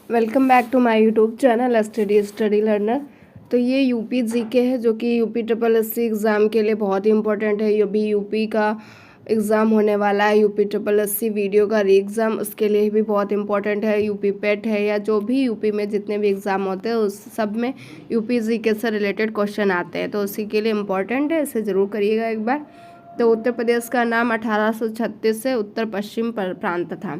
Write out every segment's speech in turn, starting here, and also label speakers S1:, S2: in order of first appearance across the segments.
S1: Welcome back to my YouTube channel study learner. तो ये UP GK है जो कि यूपी ट्रिपल एससी एग्ज़ाम के लिए बहुत ही इंपॉर्टेंट है। ये भी यूपी का एग्ज़ाम होने वाला है, यूपी ट्रिपल एससी वीडियो का री एग्ज़ाम, उसके लिए भी बहुत इंपॉर्टेंट है। यूपी पेट है या जो भी यूपी में जितने भी एग्ज़ाम होते हैं उस सब में यूपी जीके से रिलेटेड क्वेश्चन आते हैं, तो उसी के लिए इम्पॉर्टेंट है, इसे ज़रूर करिएगा एक बार। तो उत्तर प्रदेश का नाम 1836 से उत्तर पश्चिम प्रांत था।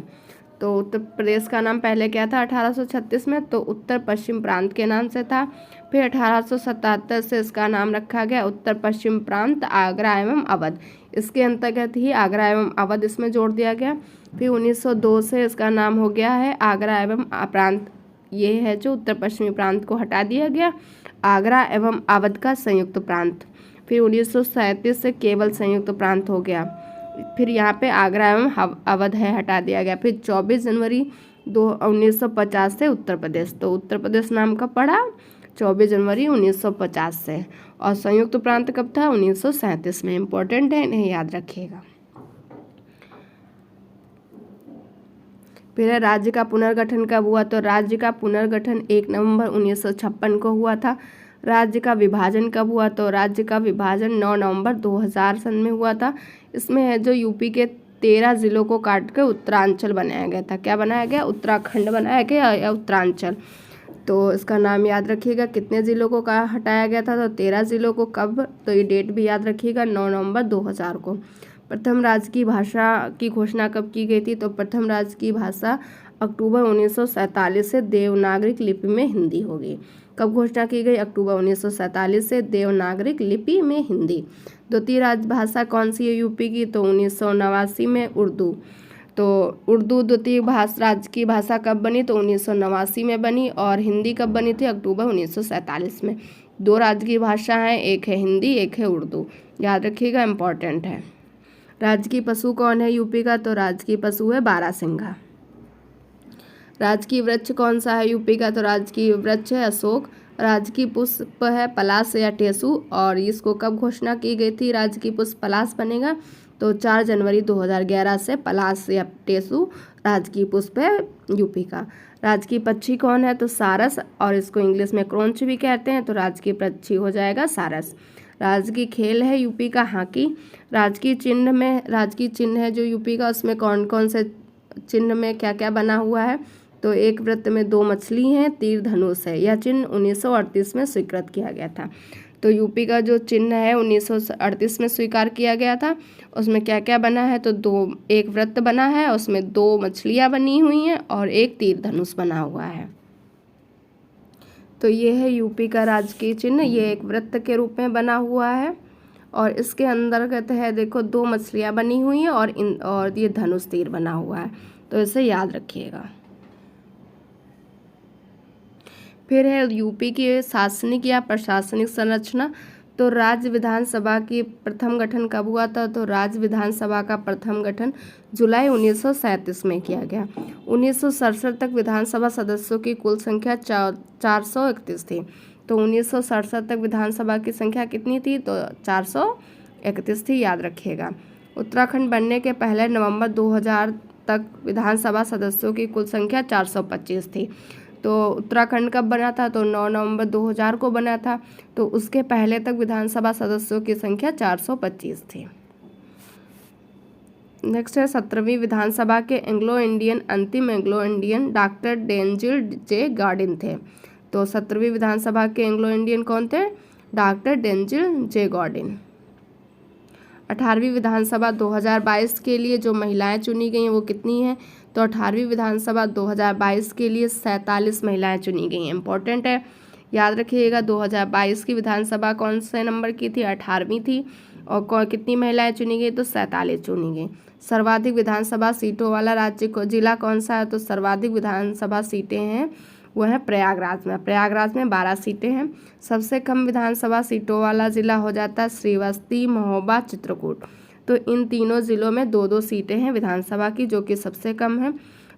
S1: तो उत्तर प्रदेश का नाम पहले क्या था 1836 में, तो उत्तर पश्चिम प्रांत के नाम से था। फिर 1877 से इसका नाम रखा गया उत्तर पश्चिम प्रांत आगरा एवं अवध, इसके अंतर्गत ही आगरा एवं अवध इसमें जोड़ दिया गया। फिर 1902 से इसका नाम हो गया है आगरा एवं प्रांत, ये है जो उत्तर पश्चिमी प्रांत को हटा दिया गया, आगरा एवं अवध का संयुक्त प्रांत। फिर 1937 से केवल संयुक्त प्रांत हो गया। फिर यहाँ पे आगरा एवं अवध है हटा दिया गया। फिर 24 जनवरी 1950 से उत्तर प्रदेश, तो उत्तर प्रदेश नाम कब पड़ा 24 जनवरी 1950 से, और संयुक्त प्रांत कब था 1937 में। इम्पोर्टेंट है, इन्हें याद रखिएगा। फिर राज्य का पुनर्गठन कब हुआ, तो राज्य का पुनर्गठन 1 नवंबर 1956 को हुआ था। राज्य का विभाजन कब हुआ, तो राज्य का विभाजन 9 नवंबर 2000 सन में हुआ था। इसमें है जो यूपी के 13 जिलों को काट के उत्तरांचल बनाया गया था। क्या बनाया गया, उत्तराखंड बनाया गया या उत्तरांचल। तो इसका नाम याद रखिएगा। कितने ज़िलों को हटाया गया था, तो 13 ज़िलों को। कब, तो ये डेट भी याद रखिएगा 9 नवंबर 2000 को। प्रथम राज्य की भाषा की घोषणा कब की गई थी, तो प्रथम राज्य की भाषा अक्टूबर 1947 से देवनागरिक लिपि में हिंदी होगी। कब घोषणा की गई, अक्टूबर 1947 से देवनागरिक लिपि में हिंदी। द्वितीय राजभाषा कौन सी है यूपी की, तो 1989 में उर्दू। तो उर्दू द्वितीय राज्य की भाषा कब बनी, तो 1989 में बनी। और हिंदी कब बनी थी, अक्टूबर 1947 में। 2 राज्य की भाषा हैं, एक है हिंदी, एक है उर्दू, याद रखिएगा, इम्पॉर्टेंट है। राज्य की पशु कौन है यूपी का, तो राज्य की पशु है बारहसिंघा। राजकीय वृक्ष कौन सा है यूपी का, तो राजकीय वृक्ष है अशोक। राजकीय पुष्प है पलाश या टेसू, और इसको कब घोषणा की गई थी राजकीय पुष्प पलाश बनेगा, तो 4 जनवरी 2011 से पलाश या टेसू राजकीय पुष्प है यूपी का। राजकीय पक्षी कौन है, तो सारस, और इसको इंग्लिश में क्रोंच भी कहते हैं, तो राजकीय पक्षी हो जाएगा सारस। राजकीय खेल है यूपी का हॉकी। राजकीय चिन्ह है जो यूपी का, उसमें कौन कौन से चिन्ह में क्या क्या बना हुआ है, तो एक वृत्त में 2 मछली हैं, तीर धनुष है। यह चिन्ह 1938 में स्वीकृत किया गया था। तो यूपी का जो चिन्ह है 1938 में स्वीकार किया गया था। उसमें क्या क्या बना है, तो एक वृत्त बना है, उसमें 2 मछलियाँ बनी हुई हैं और एक तीर धनुष बना हुआ है। तो ये है यूपी का राजकीय चिन्ह, ये एक वृत्त के रूप में बना हुआ है, और इसके अंतर्गत है देखो 2 मछलियाँ बनी हुई हैं और ये धनुष तीर बना हुआ है, तो इसे याद रखिएगा। फिर है यूपी की शासनिक या प्रशासनिक संरचना। तो राज्य विधानसभा की प्रथम गठन कब हुआ था, तो राज्य विधानसभा का प्रथम गठन जुलाई 1937 में किया गया। 1967 तक विधानसभा सदस्यों की कुल संख्या 431 थी। तो 1967 तक विधानसभा की संख्या कितनी थी, तो 431 थी, याद रखिएगा। उत्तराखंड बनने के पहले नवंबर 2000 तक विधानसभा सदस्यों की कुल संख्या 425 थी। तो उत्तराखंड कब बना था, तो 9 नवंबर 2000 को बना था। तो उसके पहले तक विधानसभा सदस्यों की संख्या 425 थी। नेक्स्ट है 17वीं विधानसभा के अंतिम एंग्लो इंडियन डॉक्टर डेंजिल जे गार्डिन थे। तो 17वीं विधानसभा के एंग्लो इंडियन कौन थे, डॉक्टर डेंजिल जे गार्डिन। 18वीं विधानसभा 2022 के लिए जो महिलाएं चुनी गई हैं वो कितनी हैं, तो 18वीं विधानसभा 2022 के लिए 47 महिलाएं चुनी गई हैं। इंपॉर्टेंट है, याद रखिएगा। 2022 की विधानसभा कौन से नंबर की थी, 18वीं थी, और कितनी महिलाएं चुनी गई, तो 47 चुनी गई। सर्वाधिक विधानसभा सीटों वाला जिला कौन सा है, तो सर्वाधिक विधानसभा सीटें हैं वो है प्रयागराज में। प्रयागराज में 12 सीटें हैं। सबसे कम विधानसभा सीटों वाला जिला हो जाता है श्रीवस्ती, महोबा, चित्रकूट। तो इन तीनों जिलों में 2-2 सीटें हैं विधानसभा की, जो कि सबसे कम है।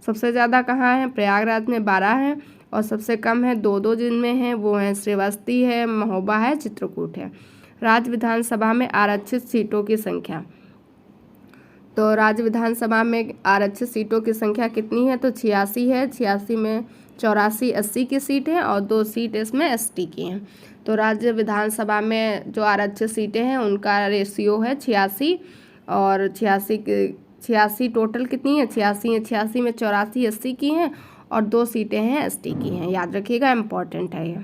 S1: सबसे ज़्यादा कहाँ है, प्रयागराज में 12 है, और सबसे कम है 2-2 जिनमें हैं वो हैं श्रीवस्ती है, महोबा है, चित्रकूट है। राज्य विधानसभा में आरक्षित सीटों की संख्या, तो राज्य विधानसभा में आरक्षित सीटों की संख्या कितनी है, तो 86 है। 86 में 84-80 की सीट है और 2 सीट इसमें एसटी की हैं। तो राज्य विधानसभा में जो आरक्षित सीटें हैं उनका रेशियो है 86 और 86 टोटल कितनी है, 86 है। 86 में 84-80 की हैं और 2 सीटें हैं एसटी की हैं, याद रखिएगा, इम्पॉर्टेंट है ये।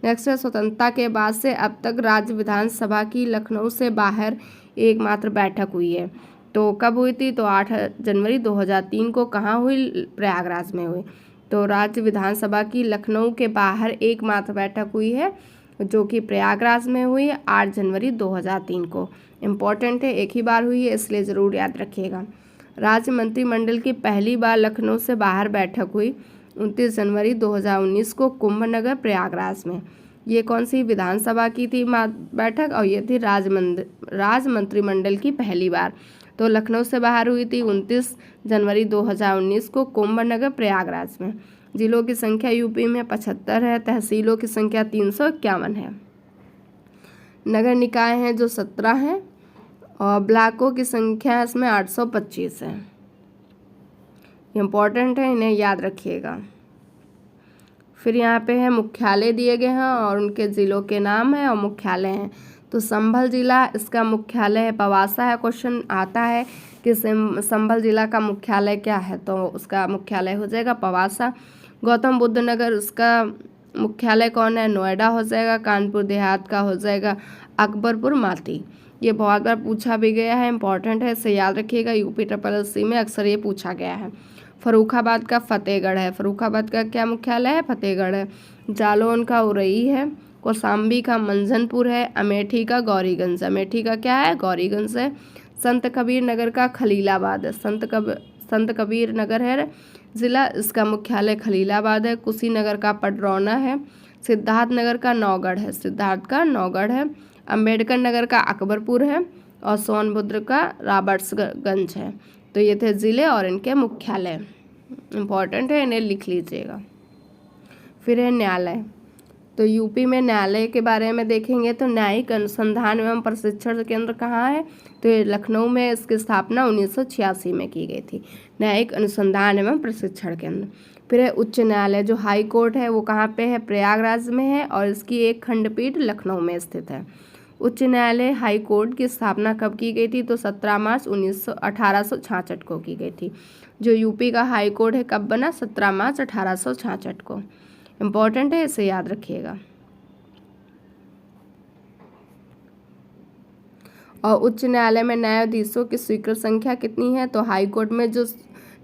S1: नेक्स्ट है, स्वतंत्रता के बाद से अब तक राज्य विधानसभा की लखनऊ से बाहर एकमात्र बैठक हुई है। तो कब हुई थी, तो 8 जनवरी 2003 को कहाँ हुई, प्रयागराज में हुई। तो राज्य विधानसभा की लखनऊ के बाहर एकमात्र बैठक हुई है जो कि प्रयागराज में हुई है 8 जनवरी 2003 को। इम्पॉर्टेंट है, एक ही बार हुई है इसलिए ज़रूर याद रखिएगा। राज्य मंत्रिमंडल की पहली बार लखनऊ से बाहर बैठक हुई 29 जनवरी 2019 को कुंभनगर प्रयागराज में। ये कौन सी विधानसभा की थी बैठक, और ये थी राज्य मंत्रिमंडल की पहली बार। तो लखनऊ से बाहर हुई थी 29 जनवरी 2019 को कुंभनगर प्रयागराज में। जिलों की संख्या यूपी में 75 है, तहसीलों की संख्या 351 है, नगर निकाय हैं जो 17 हैं और ब्लॉकों की संख्या इसमें 825 है। इम्पॉर्टेंट है, इन्हें याद रखिएगा। फिर यहाँ पे है मुख्यालय दिए गए हैं और उनके ज़िलों के नाम हैं और मुख्यालय हैं। तो संभल जिला, इसका मुख्यालय है पवासा है। क्वेश्चन आता है कि संभल जिला का मुख्यालय क्या है, तो उसका मुख्यालय हो जाएगा पवासा। गौतम बुद्ध नगर, उसका मुख्यालय कौन है, नोएडा हो जाएगा। कानपुर देहात का हो जाएगा अकबरपुर माती। ये बहुत बार पूछा भी गया है, इंपॉर्टेंट है, इसे याद रखिएगा। यूपी SSC में अक्सर ये पूछा गया है। फर्रुखाबाद का फतेहगढ़ है। फर्रुखाबाद का क्या मुख्यालय है, फतेहगढ़ है। जालौन का उरई है। कौशाम्बी का मंझनपुर है। अमेठी का गौरीगंज, अमेठी का क्या है, गौरीगंज है। संत कबीर नगर का खलीलाबाद है। संत कबीर नगर है ज़िला, इसका मुख्यालय खलीलाबाद है। कुशीनगर का पडरौना है। सिद्धार्थ नगर का नौगढ़ है, सिद्धार्थ का नौगढ़ है। अम्बेडकर नगर का अकबरपुर है और सोनभद्र का रॉबर्ट्सगंज है। तो ये थे ज़िले और इनके मुख्यालय, इम्पॉर्टेंट है, इन्हें लिख लीजिएगा। फिर है न्यायालय। तो यूपी में न्यायालय के बारे में देखेंगे तो न्यायिक अनुसंधान एवं प्रशिक्षण केंद्र कहाँ है, तो ये लखनऊ में। इसकी स्थापना 1986 में की गई थी, न्यायिक अनुसंधान एवं प्रशिक्षण केंद्र। फिर है उच्च न्यायालय, जो हाई कोर्ट है वो कहाँ पे है, प्रयागराज में है और इसकी एक खंडपीठ लखनऊ में स्थित है। उच्च न्यायालय हाई कोर्ट की स्थापना कब की गई थी, तो 17 मार्च 1866 को की गई थी। जो यूपी का हाई कोर्ट है कब बना, 17 मार्च 1866 को। इम्पॉर्टेंट है, इसे याद रखिएगा। और उच्च न्यायालय में न्यायाधीशों की स्वीकृत संख्या कितनी है, तो हाई कोर्ट में जो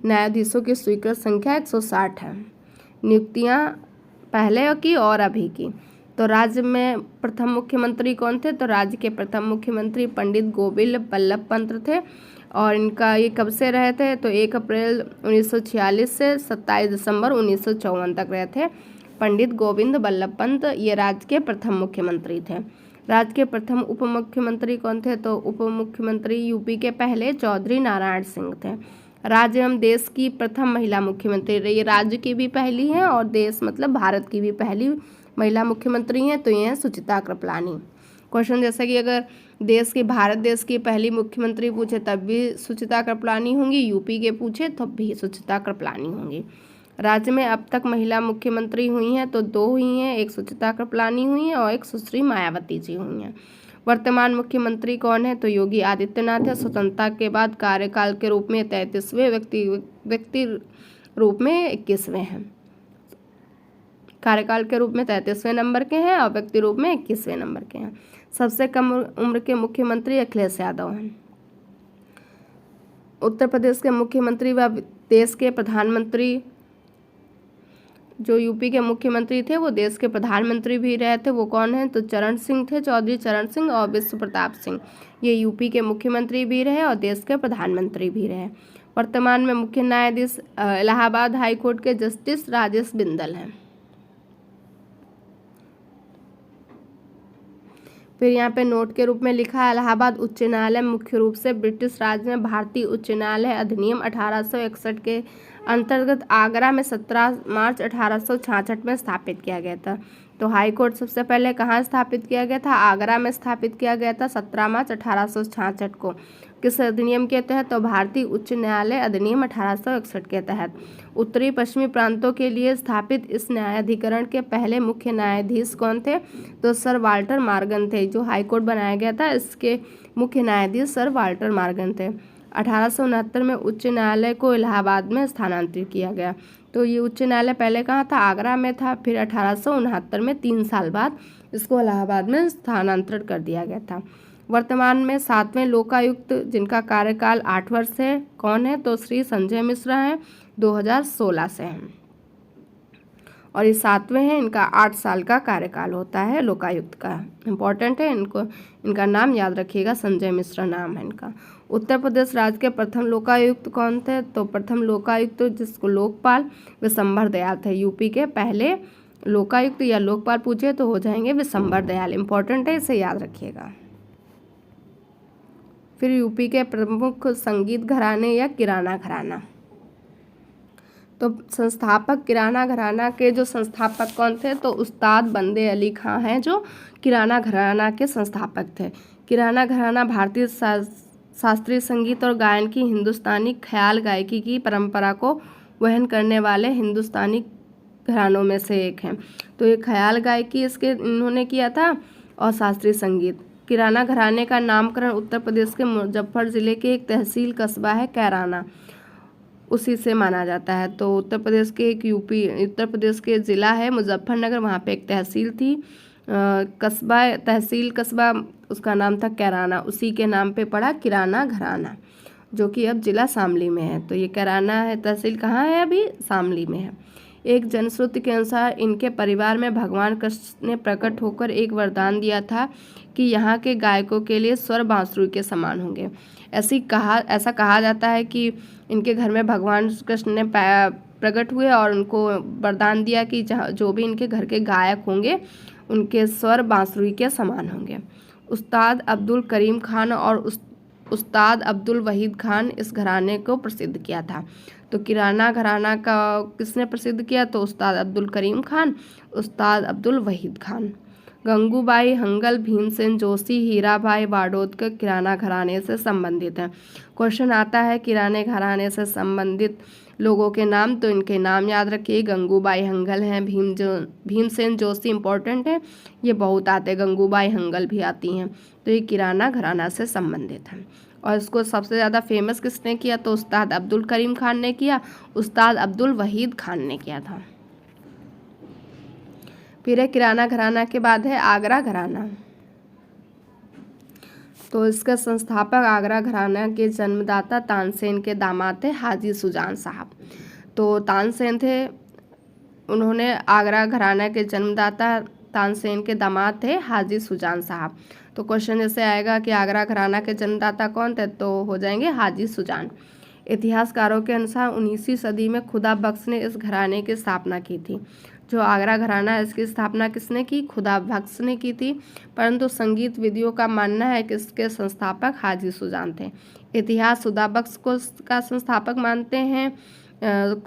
S1: न्यायाधीशों की स्वीकृत संख्या 160 है। नियुक्तियां पहले की और अभी की। तो राज्य में प्रथम मुख्यमंत्री कौन थे, तो राज्य के प्रथम मुख्यमंत्री पंडित गोविंद बल्लभ पंत थे और इनका ये कब से रहे थे, तो 1 अप्रैल 1946 से 27 दिसंबर 1954 तक रहे थे पंडित गोविंद बल्लभ पंत। ये राज्य के प्रथम मुख्यमंत्री थे। राज्य के प्रथम उप मुख्यमंत्री कौन थे, तो उप मुख्यमंत्री यूपी के पहले चौधरी नारायण सिंह थे। राज्य एवं देश की प्रथम महिला मुख्यमंत्री रही, ये राज्य की भी पहली हैं और देश मतलब भारत की भी पहली महिला मुख्यमंत्री हैं, तो ये हैं सुचित्रा कृपलानी। क्वेश्चन जैसा कि अगर भारत देश की पहली मुख्यमंत्री पूछे तब भी सुचित्रा कृपलानी होंगी, यूपी के पूछे तब भी सुचित्रा कृपलानी होंगी। राज्य में अब तक महिला मुख्यमंत्री हुई हैं तो 2 हुई हैं, एक सुचित्रा कृपलानी हुई हैं और एक सुश्री मायावती जी हुई हैं। वर्तमान मुख्यमंत्री कौन है, तो योगी आदित्यनाथ है। स्वतंत्रता के बाद कार्यकाल के रूप में 33वें, व्यक्ति रूप में 21वें हैं। कार्यकाल के रूप में 33वें नंबर के हैं और व्यक्ति रूप में 21वें नंबर के हैं। सबसे कम उम्र के मुख्यमंत्री अखिलेश यादव हैं। उत्तर प्रदेश के मुख्यमंत्री व देश के प्रधानमंत्री, जो यूपी के मुख्यमंत्री थे वो देश के प्रधानमंत्री भी रहे थे, वो कौन है, तो चरण सिंह थे, चौधरी चरण सिंह और विश्व प्रताप सिंह। ये यूपी के मुख्यमंत्री भी रहे और देश के प्रधानमंत्री भी रहे। वर्तमान में मुख्य न्यायाधीश इलाहाबाद हाई कोर्ट के जस्टिस राजेश बिंदल हैं। फिर यहाँ पे नोट के रूप में लिखा है, इलाहाबाद उच्च न्यायालय मुख्य रूप से ब्रिटिश राज में भारतीय उच्च न्यायालय अधिनियम 1861 के अंतर्गत आगरा में 17 मार्च 1866 में स्थापित किया गया था। तो हाई कोर्ट सबसे पहले कहाँ स्थापित किया गया था, आगरा में स्थापित किया गया था 17 मार्च 1866 को। किस अधिनियम के तहत? तो भारतीय उच्च न्यायालय अधिनियम 1861 के तहत। उत्तरी पश्चिमी प्रांतों के लिए स्थापित इस न्यायाधिकरण के पहले मुख्य न्यायाधीश कौन थे? तो सर वाल्टर मॉर्गन थे। जो हाईकोर्ट बनाया गया था इसके मुख्य न्यायाधीश सर वाल्टर मॉर्गन थे। 1869 में उच्च न्यायालय को इलाहाबाद में स्थानांतरित किया गया। तो ये उच्च न्यायालय पहले कहाँ था? आगरा में था। फिर 1869 में 3 साल बाद इसको इलाहाबाद में स्थानांतरित कर दिया गया था। वर्तमान में 7वें लोकायुक्त जिनका कार्यकाल 8 वर्ष है कौन है? तो श्री संजय मिश्रा हैं, 2016 से हैं और ये 7वें हैं। इनका 8 साल का कार्यकाल होता है लोकायुक्त का। इम्पोर्टेंट है, इनका नाम याद रखिएगा, संजय मिश्रा नाम है इनका। उत्तर प्रदेश राज्य के प्रथम लोकायुक्त कौन थे? तो प्रथम लोकायुक्त जिसको लोकपाल विशंभर दयाल थे। यूपी के पहले लोकायुक्त या लोकपाल पूछे तो हो जाएंगे विशंभर दयाल। इम्पोर्टेंट है, इसे याद रखिएगा। फिर यूपी के प्रमुख संगीत घराने या किराना घराना। तो संस्थापक किराना घराना के जो संस्थापक कौन थे? तो उस्ताद बंदे अली खां हैं जो किराना घराना के संस्थापक थे। किराना घराना भारतीय शास्त्रीय संगीत और गायन की हिंदुस्तानी ख्याल गायकी की परंपरा को वहन करने वाले हिंदुस्तानी घरानों में से एक हैं। तो ये ख्याल गायकी इसके इन्होंने किया था और शास्त्रीय संगीत। किराना घराने का नामकरण उत्तर प्रदेश के मुजफ्फर जिले के एक तहसील कस्बा है कैराना, उसी से माना जाता है। तो उत्तर प्रदेश के ज़िला है मुजफ्फरनगर, वहाँ पे एक तहसील थी तहसील कस्बा, उसका नाम था कैराना, उसी के नाम पे पड़ा किराना घराना, जो कि अब जिला शामली में है। तो ये कैराना है, तहसील कहाँ है? अभी शामली में है। एक जनश्रुति के अनुसार इनके परिवार में भगवान कृष्ण ने प्रकट होकर एक वरदान दिया था कि यहाँ के गायकों के लिए स्वर बांसुरी के समान होंगे। ऐसा कहा जाता है कि इनके घर में भगवान कृष्ण ने प्रकट हुए और उनको वरदान दिया कि जो भी इनके घर के गायक होंगे उनके स्वर बांसुरी के समान होंगे। उस्ताद अब्दुल करीम खान और उस्ताद अब्दुल वहीद खान इस घराने को प्रसिद्ध किया था। तो किराना घराना का किसने प्रसिद्ध किया? तो उस्ताद अब्दुल करीम खान, उस्ताद अब्दुल वहीद खान। गंगूबाई हंगल, भीमसेन जोशी, हीराबाई बाड़ोदकर किराना घराने से संबंधित हैं। क्वेश्चन आता है किराने घराने से संबंधित लोगों के नाम, तो इनके नाम याद रखिए। गंगूबाई हंगल हैं, भीमसेन जोशी इंपॉर्टेंट है, ये बहुत आते हैं, गंगूबाई हंगल भी आती हैं। तो ये किराना घराना से संबंधित हैं। और इसको सबसे ज़्यादा फेमस किसने किया? तो उस्ताद अब्दुल करीम खान ने किया, उस्ताद अब्दुल वहीद खान ने किया था। फिर है किराना घराना के बाद है आगरा घराना। तो इसका संस्थापक आगरा घराना के जन्मदाता तानसेन के दामाद थे हाजी सुजान साहब। तो तानसेन थे, उन्होंने आगरा घराना के जन्मदाता तानसेन के दामाद थे हाजी सुजान साहब। तो क्वेश्चन जैसे आएगा कि आगरा घराना के जन्मदाता कौन थे, तो हो जाएंगे हाजी सुजान। इतिहासकारों के अनुसार 19वीं सदी में खुदा बख्श ने इस घराने की स्थापना की थी। जो आगरा घराना है इसकी स्थापना किसने की? खुदा बख्श ने की थी, परंतु संगीत विदियों का मानना है कि इसके संस्थापक हाजी सुजान थे। इतिहास सुधा बख्श को का संस्थापक मानते हैं,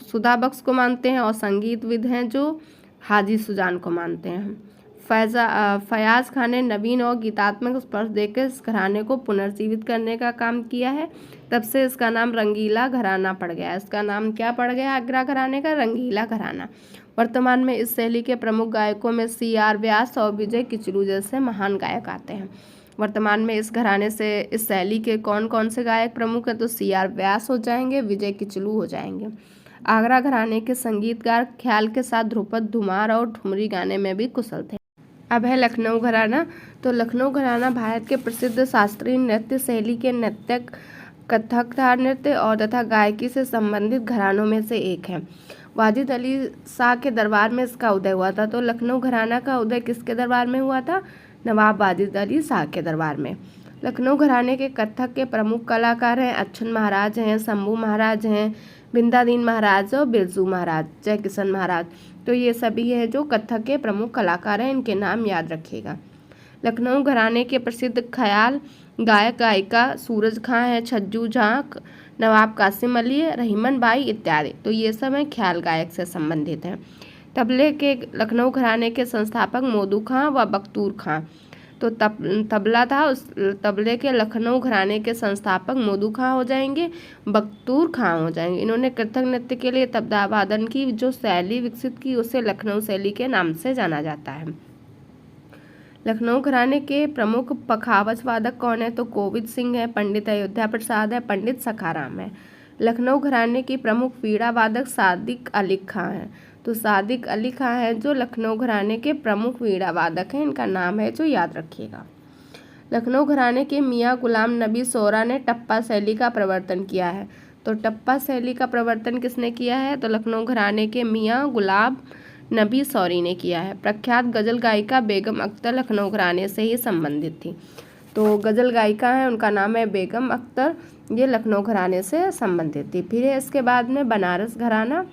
S1: सुधा बख्श को मानते हैं, और संगीतविद हैं जो हाजी सुजान को मानते हैं। फयाज खान ने नवीन और गीतात्मक स्पर्श देकर इस घराने को पुनर्जीवित करने का काम किया है, तब से इसका नाम रंगीला घराना पड़ गया। इसका नाम क्या पड़ गया आगरा घराने का? रंगीला घराना। वर्तमान में इस शैली के प्रमुख गायकों में CR व्यास और विजय किचलू जैसे महान गायक आते हैं। वर्तमान में इस घराने से इस शैली के कौन कौन से गायक प्रमुख हैं? तो CR व्यास हो जाएंगे, विजय किचलू हो जाएंगे। आगरा घराने के संगीतकार ख्याल के साथ ध्रुपद, धुमार और ठुमरी गाने में भी कुशल थे। अब है लखनऊ घराना। तो लखनऊ घराना भारत के प्रसिद्ध शास्त्रीय नृत्य शैली के नृत्यक, कथकधार नृत्य और तथा गायकी से संबंधित घरानों में से एक है। वाजिद अली शाह के दरबार में इसका उदय हुआ था। तो लखनऊ घराना का उदय किसके दरबार में हुआ था? नवाब वाजिद अली शाह के दरबार में। लखनऊ घराने के कथक के प्रमुख कलाकार हैं अच्छन महाराज हैं, शंभू महाराज हैं, बिंदादीन महाराज और बिरजू महाराज, जय किशन महाराज। तो ये सभी है जो कथक के प्रमुख कलाकार हैं, इनके नाम याद रखिएगा। लखनऊ घराने के प्रसिद्ध ख्याल गायक गायिका सूरज खां है, छज्जू झांक, नवाब कासिम अली, रहीमन बाई इत्यादि। तो ये सब हैं ख्याल गायक से संबंधित हैं। तबले के लखनऊ घराने के संस्थापक मोदू खां व बख्तूर खां। तो तबला था, उस तबले के लखनऊ घराने के संस्थापक मोदू खां हो जाएंगे, बख्तूर खां हो जाएंगे। इन्होंने कथक नृत्य के लिए तबला वादन की जो शैली विकसित की उसे लखनऊ शैली के नाम से जाना जाता है। लखनऊ घराने के प्रमुख पखावज वादक कौन है? तो कोविद सिंह है, पंडित अयोध्या प्रसाद है, पंडित सखाराम है। लखनऊ घराने की प्रमुख वीणा वादक सादिक अली खां है। तो सादिक अली खां है जो लखनऊ घराने के प्रमुख वीणा वादक हैं, इनका नाम है जो याद रखिएगा। लखनऊ घराने के मियाँ गुलाम नबी सोहरा ने टप्पा शैली का प्रवर्तन किया है। तो टप्पा शैली का प्रवर्तन किसने किया है? तो लखनऊ घराने के मियाँ गुलाम नबी सौरी ने किया है। प्रख्यात गजल गायिका बेगम अख्तर लखनऊ घराने से ही संबंधित थी। तो गजल गायिका है, उनका नाम है बेगम अख्तर, ये लखनऊ घराने से संबंधित थी। फिर है इसके बाद में बनारस घराना।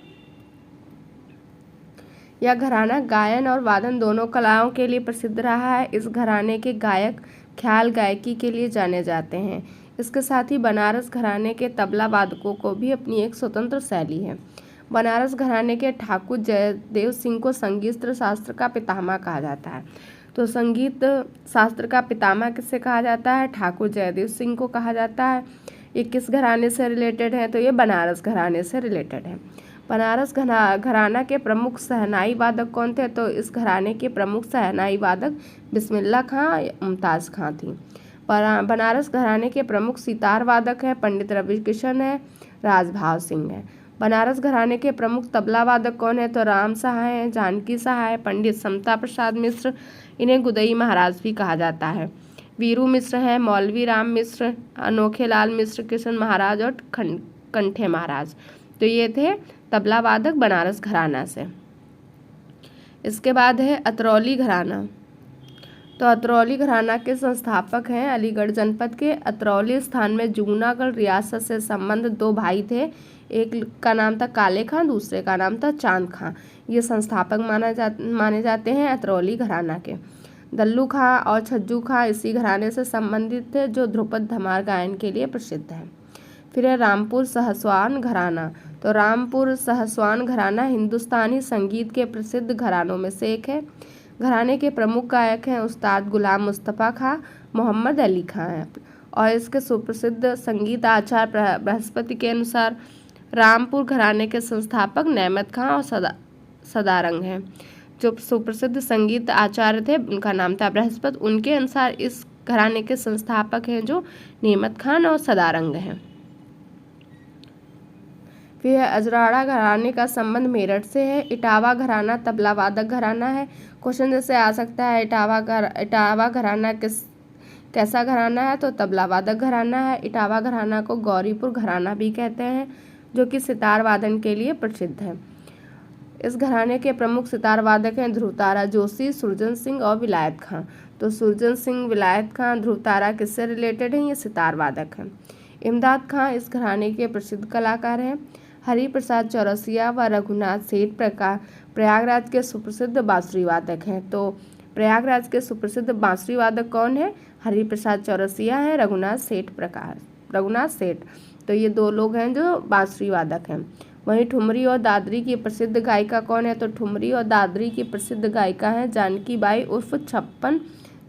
S1: यह घराना गायन और वादन दोनों कलाओं के लिए प्रसिद्ध रहा है। इस घराने के गायक ख्याल गायकी के लिए जाने जाते हैं। इसके साथ ही बनारस घराने के तबला वादकों को भी अपनी एक स्वतंत्र शैली है। बनारस घराने के ठाकुर जयदेव सिंह को संगीत शास्त्र का पितामह कहा जाता है। तो संगीत शास्त्र का पितामह किससे कहा जाता है? ठाकुर जयदेव सिंह को कहा जाता है। ये किस घराने से रिलेटेड है? तो ये बनारस घराने से रिलेटेड है। बनारस घराना के प्रमुख शहनाई वादक कौन थे? तो इस घराने के प्रमुख शहनाई वादक बिस्मिल्लाह खां, मुमताज़ खां थी। बनारस घराने के प्रमुख सितार वादक हैं पंडित रवि किशन है, राजभाव सिंह है। बनारस घराने के प्रमुख तबला वादक कौन है? तो राम सहाय हैं, जानकी सहाय, पंडित समता प्रसाद मिश्र, इन्हें गुदई महाराज भी कहा जाता है। वीरू मिश्र हैं, मौलवी राम मिश्र, अनोखे लाल मिश्र, किशन महाराज और कंठे महाराज। तो ये थे तबला वादक बनारस घराना से। इसके बाद है अतरौली घराना। तो अतरौली घराना के संस्थापक हैं अलीगढ़ जनपद के अतरौली स्थान में जूनागढ़ रियासत से संबंध दो भाई थे। एक का नाम था काले खां, दूसरे का नाम था चांद खां। ये संस्थापक माने जाते हैं अतरौली घराना के। दल्लू खां और छज्जू खां इसी घराने से संबंधित थे जो ध्रुपद धमार गायन के लिए प्रसिद्ध है। फिर है रामपुर सहसवान घराना। तो रामपुर सहसवान घराना हिंदुस्तानी संगीत के प्रसिद्ध घरानों में से एक है। घराने के प्रमुख गायक हैं उस्ताद गुलाम मुस्तफ़ा खां, मोहम्मद अली खां हैं। और इसके सुप्रसिद्ध संगीत आचार्य बृहस्पति के अनुसार रामपुर घराने के संस्थापक नेमत खां और सदारंग हैं। जो सुप्रसिद्ध संगीत आचार्य थे उनका नाम था बृहस्पति, उनके अनुसार इस घराने के संस्थापक हैं जो नेमत खान और सदारंग हैं। फिर अजराड़ा घराने का संबंध मेरठ से है। इटावा घराना तबला वादक घराना है। क्वेश्चन जैसे आ सकता है इटावा घराना कैसा घराना है? तो तबला वादक घराना है। इटावा घराना को गौरीपुर घराना भी कहते हैं जो कि सितार वादन के लिए प्रसिद्ध है। इस घराने के प्रमुख सितार वादक हैं ध्रुवतारा जोशी, सुरजन सिंह और विलायत खां। तो सुरजन सिंह, विलायत खां, ध्रुवतारा किससे रिलेटेड हैं? ये सितार वादक हैं। इमदाद खां इस घराने के प्रसिद्ध कलाकार हैं। हरि प्रसाद चौरसिया व रघुनाथ सेठ प्रयागराज के सुप्रसिद्ध बांसुरी वादक हैं। तो प्रयागराज के सुप्रसिद्ध बांसुरी वादक कौन है? हरि प्रसाद चौरसिया हैं, रघुनाथ सेठ। तो ये दो लोग हैं जो बांसुरी वादक हैं। वहीं ठुमरी और दादरी की प्रसिद्ध गायिका कौन है? तो ठुमरी और दादरी की प्रसिद्ध गायिका हैं जानकी बाई उर्फ छप्पन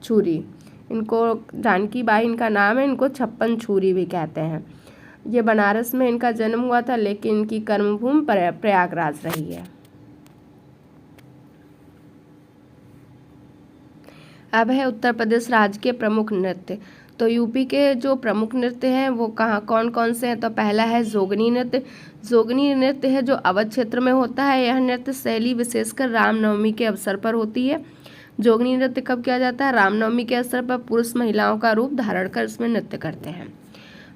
S1: छुरी। इनको जानकी बाई इनका नाम है, इनको छप्पन छुरी भी कहते हैं। ये बनारस में इनका जन्म हुआ था लेकिन इनकी कर्मभूमि प्रयागराज रही है। अब है उत्तर प्रदेश राज्य के प्रमुख नृत्य। तो यूपी के जो प्रमुख नृत्य हैं वो कौन कौन से हैं? तो पहला है जोगनी नृत्य। जोगनी नृत्य है जो अवध क्षेत्र में होता है। यह नृत्य शैली विशेषकर रामनवमी के अवसर पर होती है। जोगनी नृत्य कब किया जाता है? रामनवमी के अवसर पर पुरुष महिलाओं का रूप धारण कर इसमें नृत्य करते हैं।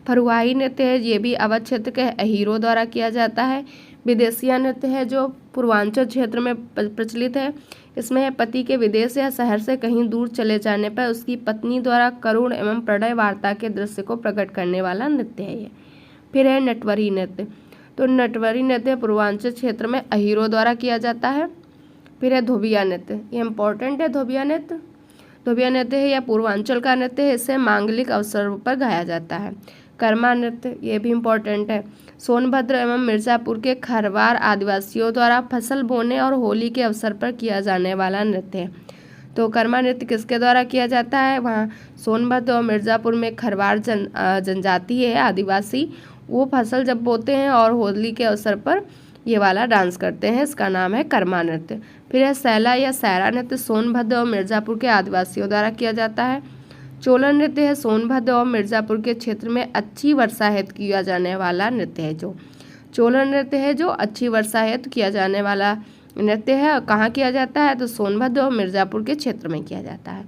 S1: फरुआई नृत्य है, ये भी अवध क्षेत्र के अहीरों द्वारा किया जाता है। विदेशिया नृत्य है जो पूर्वांचल क्षेत्र में प्रचलित है। इसमें पति के विदेश या शहर से कहीं दूर चले जाने पर उसकी पत्नी द्वारा करुण एवं प्रणय वार्ता के दृश्य को प्रकट करने वाला नृत्य है ये। फिर है नटवरी नृत्य। तो नटवरी नृत्य पूर्वांचल क्षेत्र में अहीरों द्वारा किया जाता है। फिर है धोबिया नृत्य, ये इम्पोर्टेंट है। धोबिया नृत्य है या पूर्वांचल का नृत्य है, इसे मांगलिक अवसरों पर गाया जाता है। कर्मा नृत्य, ये भी इम्पोर्टेंट है। सोनभद्र एवं मिर्ज़ापुर के खरवार आदिवासियों द्वारा फसल बोने और होली के अवसर पर किया जाने वाला नृत्य है। तो कर्मा नृत्य किसके द्वारा किया जाता है? वहाँ सोनभद्र और मिर्ज़ापुर में खरवार जनजाति है, आदिवासी, वो फसल जब बोते हैं और होली के अवसर पर ये वाला डांस करते हैं, इसका नाम है कर्मा नृत्य। फिर है सैला या सैरा नृत्य, सोनभद्र और मिर्ज़ापुर के आदिवासियों द्वारा किया जाता है। चोला नृत्य है सोनभद्र और मिर्ज़ापुर के क्षेत्र में अच्छी वर्षा हेतु किया जाने वाला नृत्य है। जो चोला नृत्य है जो अच्छी वर्षा हेतु किया जाने वाला नृत्य है, और कहाँ किया जाता है? तो सोनभद्र और मिर्ज़ापुर के क्षेत्र में किया जाता है।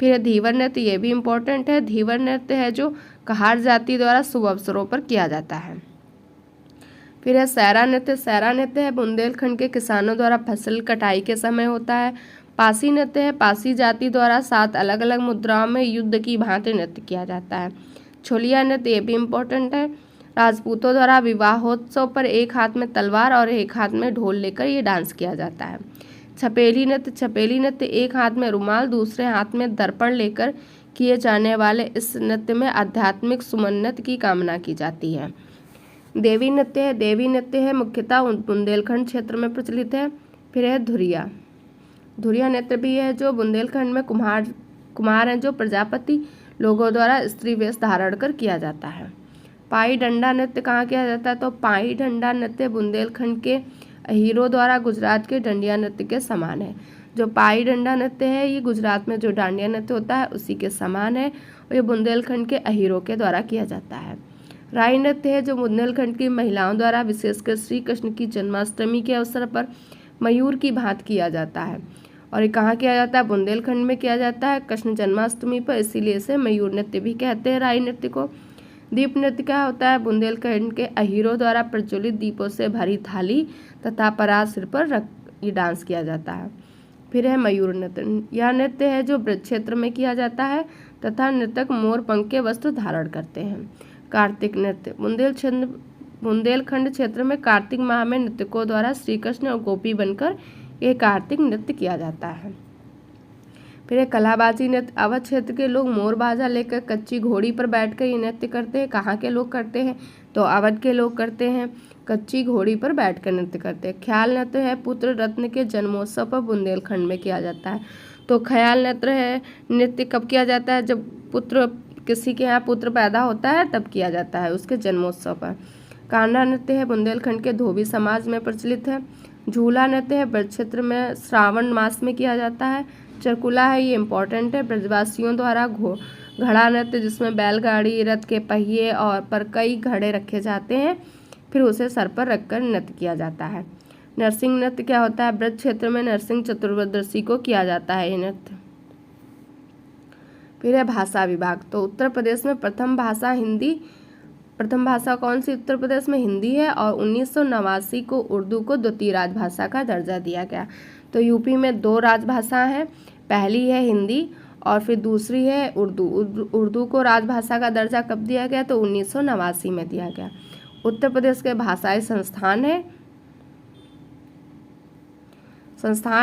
S1: फिर धीवर नृत्य, ये भी इम्पोर्टेंट है। धीवर नृत्य है जो कहार जाति द्वारा शुभ अवसरों पर किया जाता है। फिर है सैरा नृत्य। सैरा नृत्य है बुंदेलखंड के किसानों द्वारा फसल कटाई के समय होता है। पासी नृत्य है पासी जाति द्वारा 7 अलग अलग मुद्राओं में युद्ध की भांति नृत्य किया जाता है। छोलिया नृत्य, ये भी इम्पोर्टेंट है। राजपूतों द्वारा विवाहोत्सव पर एक हाथ में तलवार और एक हाथ में ढोल लेकर ये डांस किया जाता है। छपेली नृत्य, छपेली नृत्य एक हाथ में रुमाल दूसरे हाथ में दर्पण लेकर किए जाने वाले इस नृत्य में आध्यात्मिक सुमन्नत की कामना की जाती है। देवी नृत्य है, देवी नृत्य है मुख्यतः बुंदेलखंड क्षेत्र में प्रचलित है। फिर है धुरिया, धुरिया नृत्य भी है जो बुंदेलखंड में कुमार हैं जो प्रजापति लोगों द्वारा स्त्री वेश धारण कर किया जाता है। पाई डंडा नृत्य कहाँ किया जाता है? तो पाई डंडा नृत्य बुंदेलखंड के अहीरों द्वारा गुजरात के डांडिया नृत्य के समान है। जो पाई डंडा नृत्य है ये गुजरात में जो डांडिया नृत्य होता है उसी के समान है, और ये बुंदेलखंड के अहीरों के द्वारा किया जाता है। राई नृत्य है जो बुंदेलखंड की महिलाओं द्वारा विशेषकर श्री कृष्ण की जन्माष्टमी के अवसर पर मयूर की भांति किया जाता है, और ये कहाँ किया जाता है? बुंदेलखंड में किया जाता है कृष्ण जन्माष्टमी पर, इसीलिए इसे मयूर नृत्य भी कहते हैं राई नृत्य को। दीप नृत्य क्या होता है? बुंदेलखंड के अहीरों द्वारा प्रज्वलित दीपों से भरी थाली तथा परात सिर पर रख ये डांस किया जाता है। फिर है मयूर नृत्य, यह नृत्य है जो ब्रज क्षेत्र में किया जाता है तथा नृतक मोर पंख के वस्त्र धारण करते हैं। कार्तिक नृत्य, बुंदेलखंड क्षेत्र में कार्तिक माह में नृतकों द्वारा श्री कृष्ण और गोपी बनकर ये कार्तिक नृत्य किया जाता है। फिर है कलाबाजी नृत्य, अवध क्षेत्र के लोग मोर बाजा लेकर कच्ची घोड़ी पर बैठकर ये नृत्य करते हैं। कहाँ के लोग करते हैं? तो अवध के लोग करते हैं, कच्ची घोड़ी पर बैठकर नृत्य करते हैं। ख्याल नृत्य है पुत्र रत्न के जन्मोत्सव पर बुंदेलखंड में किया जाता है। तो ख्याल नृत्य कब किया जाता है? जब किसी के यहाँ पुत्र पैदा होता है तब किया जाता है, उसके जन्मोत्सव पर। कांडा नृत्य है बुंदेलखंड के धोबी समाज में प्रचलित है। झूला नृत्य है ब्रज क्षेत्र में श्रावण मास में किया जाता है। चरकुला है, ये इम्पोर्टेंट है, ब्रजवासियों द्वारा घड़ा नृत्य जिसमें बैलगाड़ी रथ के पहिए और पर कई घड़े रखे जाते हैं, फिर उसे सर पर रखकर नृत्य किया जाता है। नरसिंह नृत्य क्या होता है? ब्रज क्षेत्र में नरसिंह चतुर्दशी को किया जाता है ये नृत्य। फिर है भाषा विभाग, तो उत्तर प्रदेश में प्रथम भाषा कौन सी? उत्तर प्रदेश में हिंदी है, और 1989 को उर्दू को द्वितीय राजभाषा का दर्जा दिया गया। तो यूपी में 2 राजभाषा हैं, पहली है हिंदी और फिर दूसरी है उर्दू। उर्दू को राजभाषा का दर्जा कब दिया गया? तो 1989 में दिया गया। उत्तर प्रदेश के भाषाई संस्थान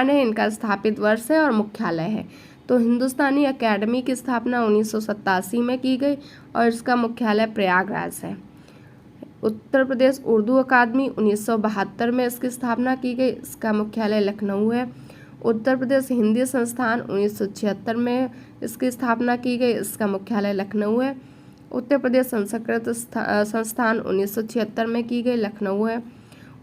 S1: है, इनका स्थापित वर्ष है और मुख्यालय है। तो हिंदुस्तानी अकेडमी की स्थापना 1987 में की गई और इसका मुख्यालय प्रयागराज है। उत्तर प्रदेश उर्दू अकादमी 1972 में इसकी स्थापना की गई, इसका मुख्यालय लखनऊ है। उत्तर प्रदेश हिंदी संस्थान 1976 में इसकी स्थापना की गई, इसका मुख्यालय लखनऊ है। उत्तर प्रदेश संस्कृत संस्थान 1976 में की गई, लखनऊ है।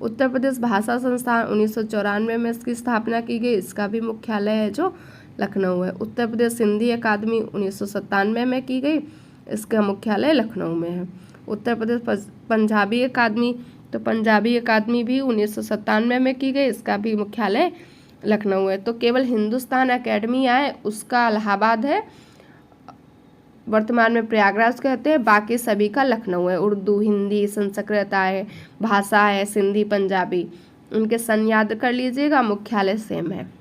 S1: उत्तर प्रदेश भाषा संस्थान 1994 में इसकी स्थापना की गई, इसका भी मुख्यालय है जो लखनऊ है। उत्तर प्रदेश हिंदी अकादमी 1997 में की गई, इसका मुख्यालय लखनऊ में है। उत्तर प्रदेश पंजाबी अकादमी, तो पंजाबी अकादमी भी 1997 में की गई, इसका भी मुख्यालय लखनऊ है। तो केवल हिंदुस्तान अकेडमी आए उसका इलाहाबाद है, वर्तमान में प्रयागराज कहते हैं, बाकी सभी का लखनऊ है। उर्दू, हिंदी, संस्कृत आए, भाषा है, सिंधी, पंजाबी, उनके सन याद कर लीजिएगा, मुख्यालय सेम है।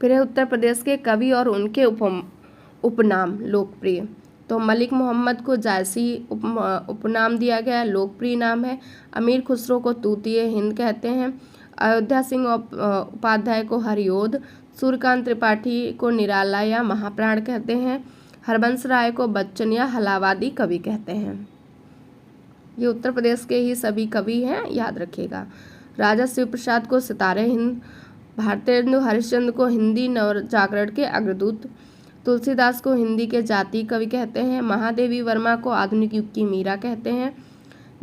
S1: फिर है उत्तर प्रदेश के कवि और उनके उपनाम लोकप्रिय, तो मलिक मोहम्मद को जायसी उपनाम दिया गया, लोकप्रिय नाम है। अमीर खुसरो को तूतिए हिंद कहते हैं। अयोध्या सिंह उपाध्याय को हरिओद, सूर्यकांत त्रिपाठी को निराला या महाप्राण कहते हैं। हरबंस राय को बच्चन या हलावादी कवि कहते हैं। ये उत्तर प्रदेश के ही सभी कवि हैं, याद रखिएगा। राजा शिव प्रसाद को सितारे हिंद, भारतेंदु हरिश्चंद्र को हिंदी नवजागरण के अग्रदूत, तुलसीदास को हिंदी के जातीय कवि कहते हैं, महादेवी वर्मा को आधुनिक युग की मीरा कहते हैं,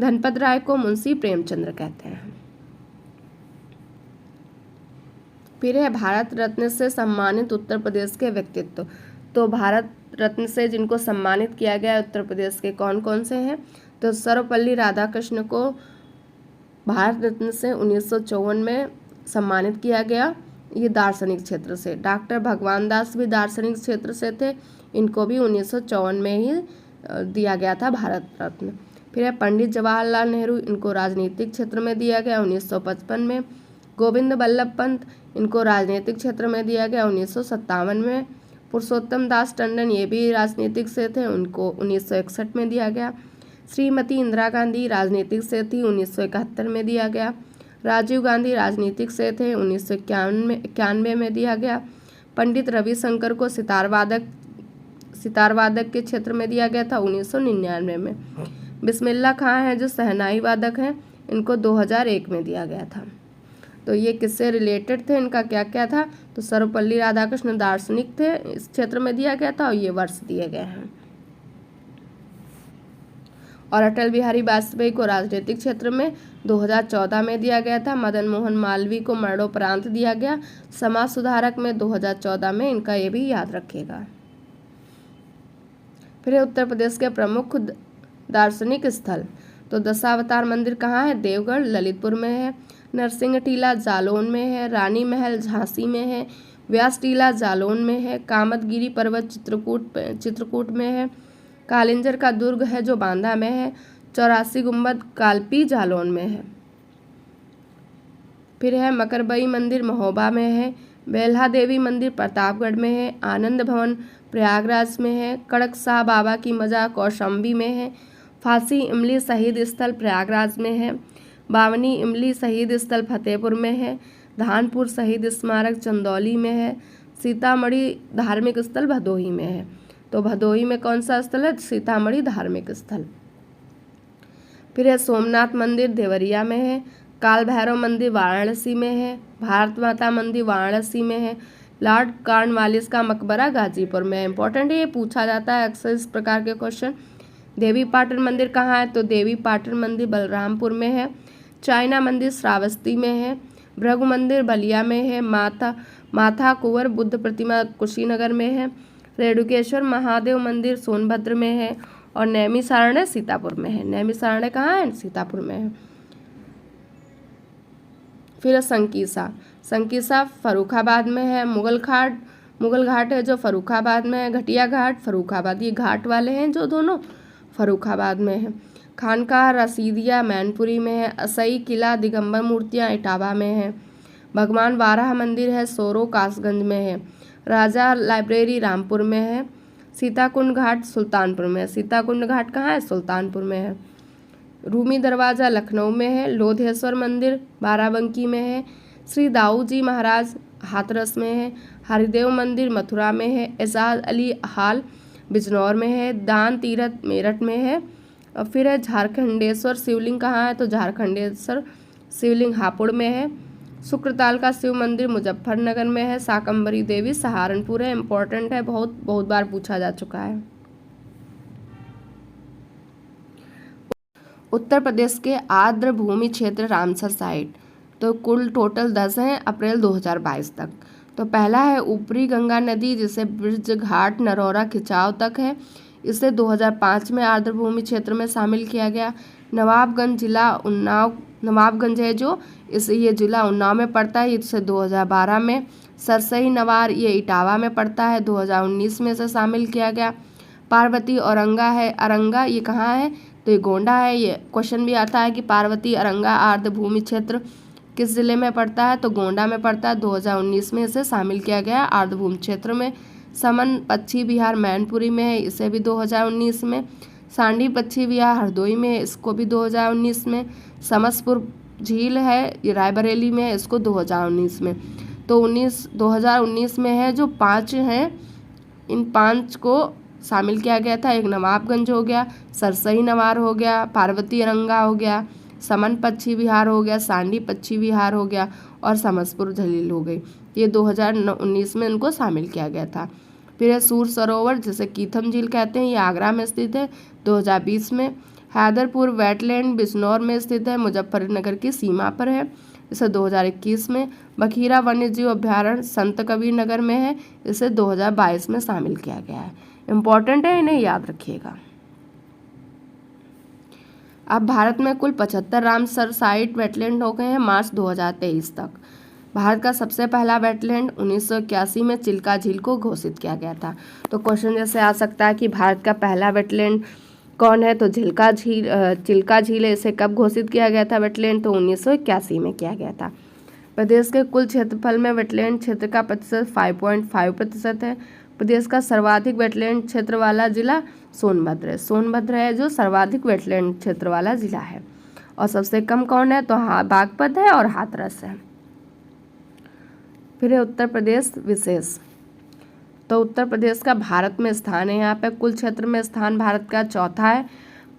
S1: धनपत राय को मुंशी प्रेमचंद्र कहते हैं। फिर है भारत रत्न से सम्मानित उत्तर प्रदेश के व्यक्तित्व। तो भारत रत्न से जिनको सम्मानित किया गया उत्तर प्रदेश के कौन कौन से हैं, तो सर्वपल्ली राधाकृष्ण को भारत रत्न से 1954 में सम्मानित किया गया, ये दार्शनिक क्षेत्र से। डॉक्टर भगवान दास भी दार्शनिक क्षेत्र से थे, इनको भी 1954 में ही दिया गया था भारत रत्न। फिर है पंडित जवाहरलाल नेहरू, इनको राजनीतिक क्षेत्र में दिया गया 1955 में। गोविंद बल्लभ पंत, इनको राजनीतिक क्षेत्र में दिया गया 1957 में। पुरुषोत्तम दास टंडन, ये भी राजनीतिक से थे, उनको 1961 में दिया गया। श्रीमती इंदिरा गांधी राजनीतिक से थी, 1971 में दिया गया। राजीव गांधी राजनीतिक से थे, 1991 में दिया गया। पंडित रविशंकर को सितार वादक के क्षेत्र में दिया गया था 1999 में। बिस्मिल्ला खां हैं जो शहनाई वादक हैं, इनको 2001 में दिया गया था। तो ये किससे रिलेटेड थे, इनका क्या क्या था, तो सर्वपल्ली राधाकृष्ण दार्शनिक थे, इस क्षेत्र में दिया गया था और ये वर्ष दिए गए हैं। और अटल बिहारी वाजपेयी को राजनीतिक क्षेत्र में 2014 में दिया गया था। मदन मोहन मालवीय को मरणोपरांत दिया गया, समाज सुधारक में 2014 में, इनका ये भी याद रखिएगा। फिर उत्तर प्रदेश के प्रमुख दार्शनिक स्थल, तो दशावतार मंदिर कहाँ है, देवगढ़ ललितपुर में है। नरसिंह टीला जालौन में है। रानी महल झांसी में है। व्यास टीला जालौन में है। कामतगिरी पर्वत चित्रकूट में है। कालिंजर का दुर्ग है जो बांदा में है। 84 गुंबद कालपी जालौन में है। फिर है मकरबई मंदिर महोबा में है। बेल्हा देवी मंदिर प्रतापगढ़ में है। आनंद भवन प्रयागराज में है। कड़क शाह बाबा की मजार कौशाम्बी में है। फांसी इमली शहीद स्थल प्रयागराज में है। बावनी इमली शहीद स्थल फतेहपुर में है। धानपुर शहीद स्मारक चंदौली में है। सीतामढ़ी धार्मिक स्थल भदोही में है। तो भदोही में कौन सा स्थल है, सीतामढ़ी धार्मिक स्थल। फिर है सोमनाथ मंदिर देवरिया में है। काल भैरव मंदिर वाराणसी में है। भारत माता मंदिर वाराणसी में है। लॉर्ड कॉर्नवालिस का मकबरा गाजीपुर में है। इंपॉर्टेंट है, ये पूछा जाता है अक्सर इस प्रकार के क्वेश्चन। देवी पाटन मंदिर कहाँ है, तो देवी पाटन मंदिर बलरामपुर में है। चाइना मंदिर श्रावस्ती में है। भृगु मंदिर बलिया में है। माथा कुंवर बुद्ध प्रतिमा कुशीनगर में है। रेणुकेश्वर महादेव मंदिर सोनभद्र में है। और नैमिषारण्य सीतापुर में है। नैमिषारण्य कहाँ है, सीतापुर में है। फिर संकीसा फर्रुखाबाद में है। मुगल घाट है जो फर्रुखाबाद में है। घटिया घाट फर्रुखाबाद, ये घाट वाले हैं जो दोनों फर्रुखाबाद में है। खानकाह रसीदिया मैनपुरी में है। असई किला दिगंबर मूर्तियाँ इटावा में है। भगवान वाराह मंदिर है सोरो कासगंज में है। राजा लाइब्रेरी रामपुर में है। सीताकुंड घाट सुल्तानपुर में है। सीताकुंड घाट कहाँ है, सुल्तानपुर में है। रूमी दरवाज़ा लखनऊ में है। लोधेश्वर मंदिर बाराबंकी में है। श्री दाऊ जी महाराज हाथरस में है। हरिदेव मंदिर मथुरा में है। एजाज अली हाल बिजनौर में है। दान तीरथ मेरठ में है। और फिर है झारखंडेश्वर शिवलिंग कहाँ है, तो झारखंडेश्वर शिवलिंग हापुड़ में है। शुक्रताल का शिव मंदिर मुजफ्फरनगर में है। शाकंभरी देवी सहारनपुर है। इम्पोर्टेंट है, बहुत बार पूछा जा चुका है। उत्तर प्रदेश के आर्द्र भूमि क्षेत्र रामसर साइट, तो कुल टोटल 10 हैं अप्रैल 2022 तक। तो पहला है ऊपरी गंगा नदी जिसे ब्रज घाट नरौरा खिंचाव तक है, इसे 2005 में आर्द्र भूमि क्षेत्र में शामिल किया गया। नवाबगंज जिला नवाबगंज है जो ये जिला उन्नाव में पड़ता है, इसे 2012 में। सरसई नवार ये इटावा में पड़ता है, 2019 में इसे शामिल किया गया। पार्वती औरंगा है, अरंगा ये कहाँ है, तो ये गोंडा है। ये क्वेश्चन भी आता है कि पार्वती अरंगा आर्द्र भूमि क्षेत्र किस जिले में पड़ता है, तो गोंडा में पड़ता है। 2019 में इसे शामिल किया गया आर्द्र भूमि क्षेत्र में। समन पश्चिमी बिहार मैनपुरी में है, इसे भी 2019 में। सांडी पश्चिमी बिहार हरदोई में है, इसको भी 2019 में। समसपुर झील है ये रायबरेली में है, इसको 2019 में। तो 2019 में है जो 5 हैं, इन 5 को शामिल किया गया था। एक नवाबगंज हो गया, सरसई नवार हो गया, पार्वती अरंगा हो गया, समन पश्चिमी विहार हो गया, सांडी पश्चिमी विहार हो गया और समसपुर झील हो गई। ये 2019 में इनको शामिल किया गया था। फिर है सूर सरोवर जिसे कीथम झील कहते हैं, ये आगरा में स्थित है 2020 में। हैदरपुर वेटलैंड बिजनौर में स्थित है, मुजफ्फरनगर की सीमा पर है, इसे 2021 में। बखीरा वन्यजीव अभ्यारण्य संत कबीर नगर में है, इसे 2022 में शामिल किया गया है। इम्पॉर्टेंट है, इन्हें याद रखिएगा। अब भारत में कुल 75 रामसर साइट वेटलैंड हो गए हैं मार्च 2023 तक। भारत का सबसे पहला वेटलैंड 1981 में चिल्का झील को घोषित किया गया था। तो क्वेश्चन जैसे आ सकता है कि भारत का पहला वेटलैंड कौन है, तो चिल्का झील है। इसे कब घोषित किया गया था वेटलैंड, तो 1981 में किया गया था। प्रदेश के कुल क्षेत्रफल में वेटलैंड क्षेत्र का प्रतिशत 5.5% है। प्रदेश का सर्वाधिक वेटलैंड क्षेत्र वाला जिला सोनभद्र है। सोनभद्र है जो सर्वाधिक वेटलैंड क्षेत्र वाला जिला है। और सबसे कम कौन है, तो बागपत है और हाथरस है। फिर है उत्तर प्रदेश विशेष। तो उत्तर प्रदेश का भारत में स्थान है, यहाँ पे कुल क्षेत्र में स्थान भारत का चौथा है।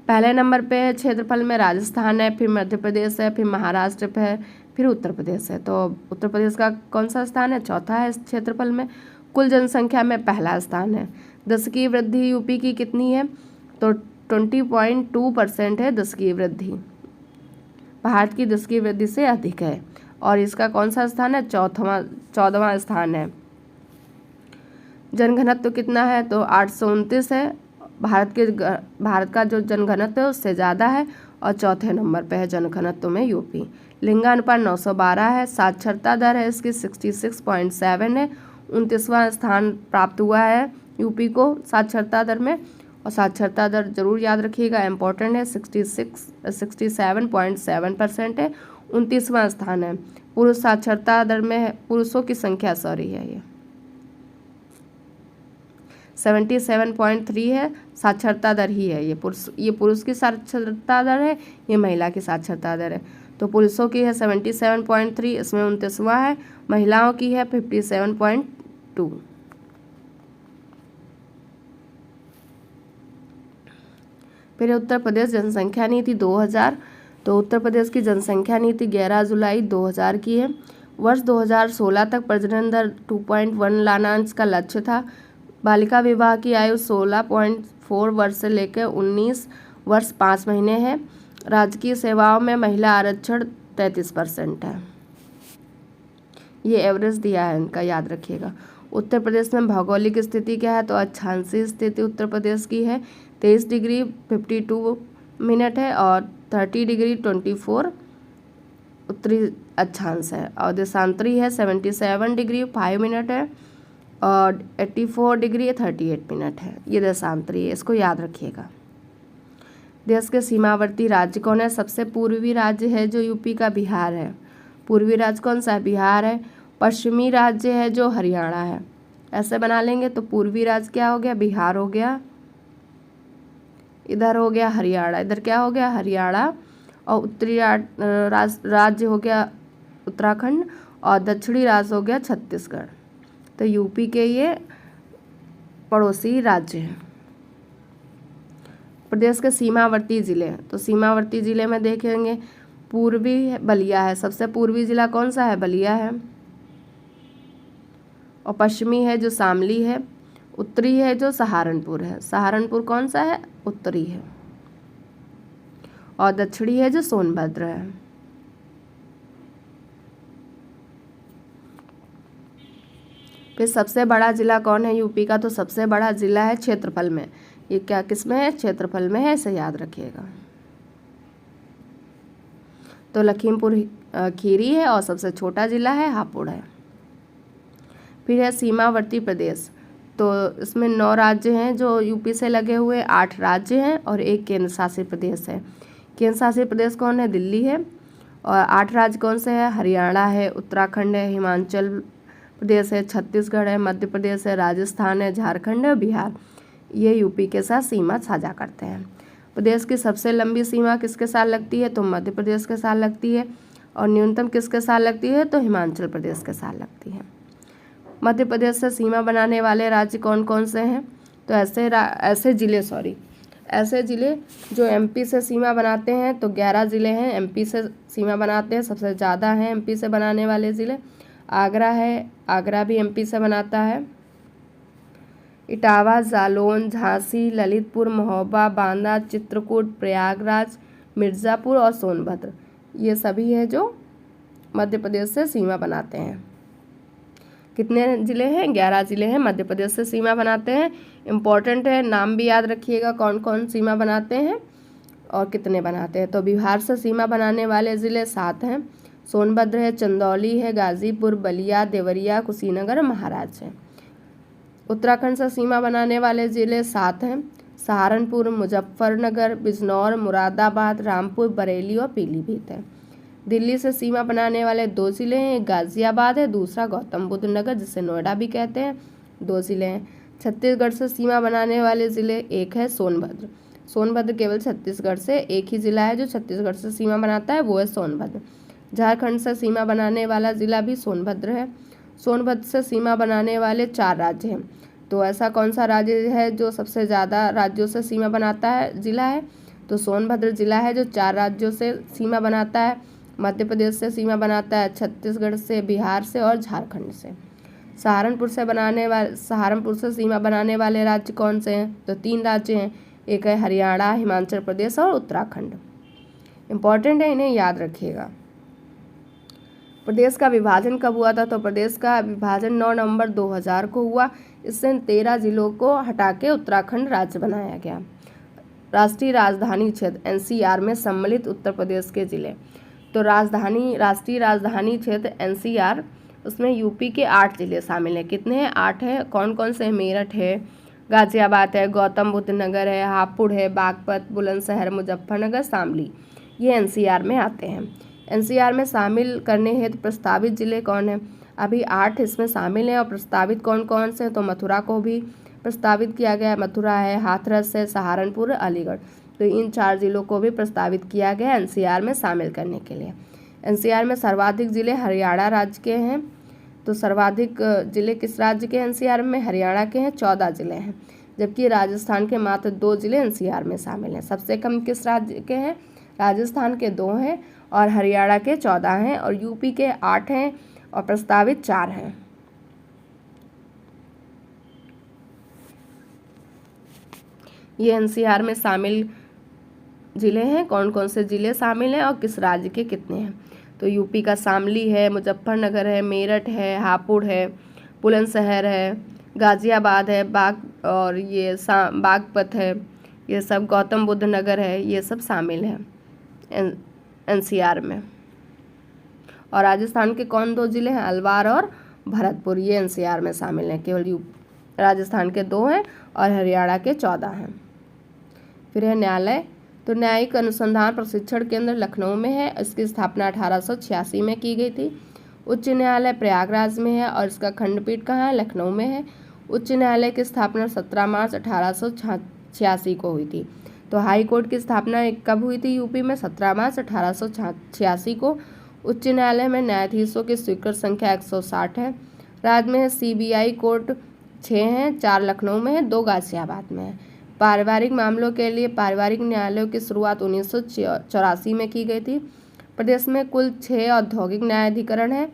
S1: पहले नंबर पे है क्षेत्रफल में राजस्थान है, फिर मध्य प्रदेश है, फिर महाराष्ट्र है, फिर उत्तर प्रदेश है। तो उत्तर प्रदेश का कौन सा स्थान है, चौथा है इस क्षेत्रफल में। कुल जनसंख्या में पहला स्थान है। दशकीय वृद्धि यूपी की कितनी है, तो 20.2% है दशकीय वृद्धि। भारत की दशकीय वृद्धि से अधिक है। और इसका कौन सा स्थान है, 14वां स्थान है। जनघनत्व कितना है, तो 829 है। भारत का जो जनघनत्व है उससे ज़्यादा है और चौथे नंबर पे है जनघनत्व में यूपी। लिंगानुपात 912 है। साक्षरता दर है इसकी 66.7 है। 29वां स्थान प्राप्त हुआ है यूपी को साक्षरता दर में। और साक्षरता दर जरूर याद रखिएगा, इम्पोर्टेंट है। 67.7% है। 29वां स्थान है। पुरुष साक्षरता दर में पुरुषों की संख्या है ये 77.3 है। साक्षरता दर ही है ये पुरुष की साक्षरता दर है, ये महिला की साक्षरता दर है। तो पुरुषों की है 77.3, इसमें 29वां है। महिलाओं की है 57.2। फिर उत्तर प्रदेश जनसंख्या नीति 2000। तो उत्तर प्रदेश की जनसंख्या नीति 11 जुलाई 2000 की है। वर्ष 2016 तक प्रजनन दर 2.1 लाना इसका लक्ष्य था। बालिका विवाह की आयु 16.4 वर्ष से लेकर 19 वर्ष 5 महीने है। राजकीय सेवाओं में महिला आरक्षण 33% है। ये एवरेज दिया है इनका, याद रखिएगा। उत्तर प्रदेश में भौगोलिक स्थिति क्या है, तो अक्षांशीय स्थिति उत्तर प्रदेश की है। 23 डिग्री 52 मिनट है और 30 डिग्री 24 उत्तरी अक्षांश है। और देशांतरी है 77 डिग्री 5 मिनट है और 84 डिग्री 38 मिनट है। ये देशांतरी है, इसको याद रखिएगा। देश के सीमावर्ती राज्य कौन है, सबसे पूर्वी राज्य है जो यूपी का बिहार है। पूर्वी राज्य कौन सा है, बिहार है। पश्चिमी राज्य है जो हरियाणा है। ऐसे बना लेंगे तो पूर्वी राज्य क्या हो गया, बिहार हो गया। इधर हो गया हरियाणा, इधर क्या हो गया, हरियाणा। और उत्तरी राज्य हो गया उत्तराखंड और दक्षिणी राज्य हो गया छत्तीसगढ़। तो यूपी के ये पड़ोसी राज्य हैं। प्रदेश के सीमावर्ती जिले, तो सीमावर्ती जिले में देखेंगे पूर्वी बलिया है। सबसे पूर्वी जिला कौन सा है, बलिया है। और पश्चिमी है जो शामली है। उत्तरी है जो सहारनपुर है। सहारनपुर कौन सा है, उत्तरी है। और दक्षिणी है जो सोनभद्र है। फिर सबसे बड़ा जिला कौन है यूपी का, तो सबसे बड़ा जिला है क्षेत्रफल में। ये क्या किसमें है, क्षेत्रफल में है, इसे याद रखिएगा। तो लखीमपुर खीरी है और सबसे छोटा जिला है हापुड़ है। फिर है सीमावर्ती प्रदेश, तो इसमें 9 राज्य हैं जो यूपी से लगे हुए, 8 राज्य हैं और 1 केंद्र शासित प्रदेश है। केंद्र शासित प्रदेश कौन है, दिल्ली है। और 8 राज्य कौन से हैं, हरियाणा है, उत्तराखंड है, हिमाचल प्रदेश है, छत्तीसगढ़ है, मध्य प्रदेश है, राजस्थान है, झारखंड है, बिहार। ये यूपी के साथ सीमा साझा करते हैं। प्रदेश की सबसे लंबी सीमा किसके साथ लगती है, तो मध्य प्रदेश के साथ लगती है। और न्यूनतम किसके साथ लगती है, तो हिमाचल प्रदेश के साथ लगती है। मध्य प्रदेश से सीमा बनाने वाले राज्य कौन कौन से हैं, तो ऐसे जिले ऐसे ज़िले जो एमपी से सीमा बनाते हैं, तो 11 ज़िले हैं एमपी से सीमा बनाते हैं, सबसे ज़्यादा हैं एमपी से बनाने वाले ज़िले। आगरा है, आगरा भी एमपी से बनाता है। इटावा, जालौन, झांसी, ललितपुर, महोबा, बांदा, चित्रकूट, प्रयागराज, मिर्ज़ापुर और सोनभद्र, ये सभी है जो मध्य प्रदेश से सीमा बनाते हैं। कितने ज़िले हैं? 11 ज़िले हैं मध्य प्रदेश से सीमा बनाते हैं। इम्पॉर्टेंट है, नाम भी याद रखिएगा कौन कौन सीमा बनाते हैं और कितने बनाते हैं। तो बिहार से सीमा बनाने वाले ज़िले 7 हैं। सोनभद्र है, चंदौली है, गाजीपुर, बलिया, देवरिया, कुशीनगर, महाराज है। उत्तराखंड से सीमा बनाने वाले ज़िले 7 हैं। सहारनपुर, मुजफ्फरनगर, बिजनौर, मुरादाबाद, रामपुर, बरेली और पीलीभीत है। दिल्ली से सीमा बनाने वाले 2 ज़िले हैं, एक गाज़ियाबाद है, दूसरा गौतम बुद्ध नगर जिसे नोएडा भी कहते हैं, 2 ज़िले हैं। छत्तीसगढ़ से सीमा बनाने वाले ज़िले एक है सोनभद्र। सोनभद्र केवल छत्तीसगढ़ से एक ही ज़िला है जो छत्तीसगढ़ से सीमा बनाता है, वो है सोनभद्र। झारखंड से सीमा बनाने वाला ज़िला भी सोनभद्र है। सोनभद्र से सीमा बनाने वाले 4 राज्य हैं। तो ऐसा कौन सा राज्य है जो सबसे ज़्यादा राज्यों से सीमा बनाता है, ज़िला है? तो सोनभद्र ज़िला है जो 4 राज्यों से सीमा बनाता है। मध्य प्रदेश से सीमा बनाता है, छत्तीसगढ़ से, बिहार से और झारखंड से। सहारनपुर से सीमा बनाने वाले राज्य कौन से हैं? तो 3 राज्य हैं, एक है हरियाणा, हिमाचल प्रदेश और उत्तराखंड। इम्पॉर्टेंट है, इन्हें याद रखिएगा। प्रदेश का विभाजन कब हुआ था? तो प्रदेश का विभाजन 9 नवंबर 2000 को हुआ। इससे 13 जिलों को हटा के उत्तराखंड राज्य बनाया गया। राष्ट्रीय राजधानी क्षेत्र एनसीआर में सम्मिलित उत्तर प्रदेश के जिले। तो राष्ट्रीय राजधानी क्षेत्र एनसीआर, उसमें यूपी के 8 जिले शामिल हैं। कितने हैं? 8 हैं। कौन कौन से? मेरठ है, गाजियाबाद है, गौतम बुद्ध नगर है, हापुड़ है, बागपत, बुलंदशहर, मुजफ्फरनगर, शामली, ये एनसीआर में आते हैं। एनसीआर में शामिल करने हेतु प्रस्तावित जिले कौन हैं? अभी 8 इसमें शामिल हैं और प्रस्तावित कौन कौन से? तो मथुरा को भी प्रस्तावित किया गया, मथुरा है, हाथरस है, सहारनपुर, अलीगढ़। तो इन 4 जिलों को भी प्रस्तावित किया गया एनसीआर में शामिल करने के लिए। एनसीआर में सर्वाधिक जिले हरियाणा राज्य के हैं। तो सर्वाधिक जिले किस राज्य के? एनसीआर में हरियाणा के हैं, 14 जिले हैं, जबकि राजस्थान के मात्र 2 जिले एनसीआर में शामिल हैं। सबसे कम किस राज्य के हैं? राजस्थान के 2 हैं और हरियाणा के 14 हैं और यूपी के 8 हैं और प्रस्तावित 4 हैं। ये एनसीआर में शामिल जिले हैं। कौन कौन से जिले शामिल हैं और किस राज्य के कितने हैं? तो यूपी का शामली है, मुजफ्फरनगर है, मेरठ है, हापुड़ है, बुलंदशहर है, गाजियाबाद है, बागपत है, ये सब, गौतम बुद्ध नगर है, ये सब शामिल हैं एनसीआर में। और राजस्थान के कौन 2 जिले हैं? अलवार और भरतपुर, ये एनसीआर में शामिल हैं। केवल राजस्थान के 2 हैं और हरियाणा के 14 हैं। फिर है न्यायालय। तो न्यायिक अनुसंधान प्रशिक्षण केंद्र लखनऊ में है। इसकी स्थापना 1886 में की गई थी। उच्च न्यायालय प्रयागराज में है और इसका खंडपीठ कहाँ है? लखनऊ में है। उच्च न्यायालय की स्थापना 17 मार्च 1886 को हुई थी। तो हाई कोर्ट की स्थापना कब हुई थी यूपी में? 17 मार्च 1886 को। उच्च न्यायालय में न्यायाधीशों की स्वीकृत संख्या 160 है। राज्य में सीबीआई कोर्ट 6 हैं, 4 लखनऊ में है, 2 गाजियाबाद में है। पारिवारिक मामलों के लिए पारिवारिक न्यायालयों की शुरुआत 1984 में की गई थी। प्रदेश में कुल 6 औद्योगिक न्यायाधिकरण हैं।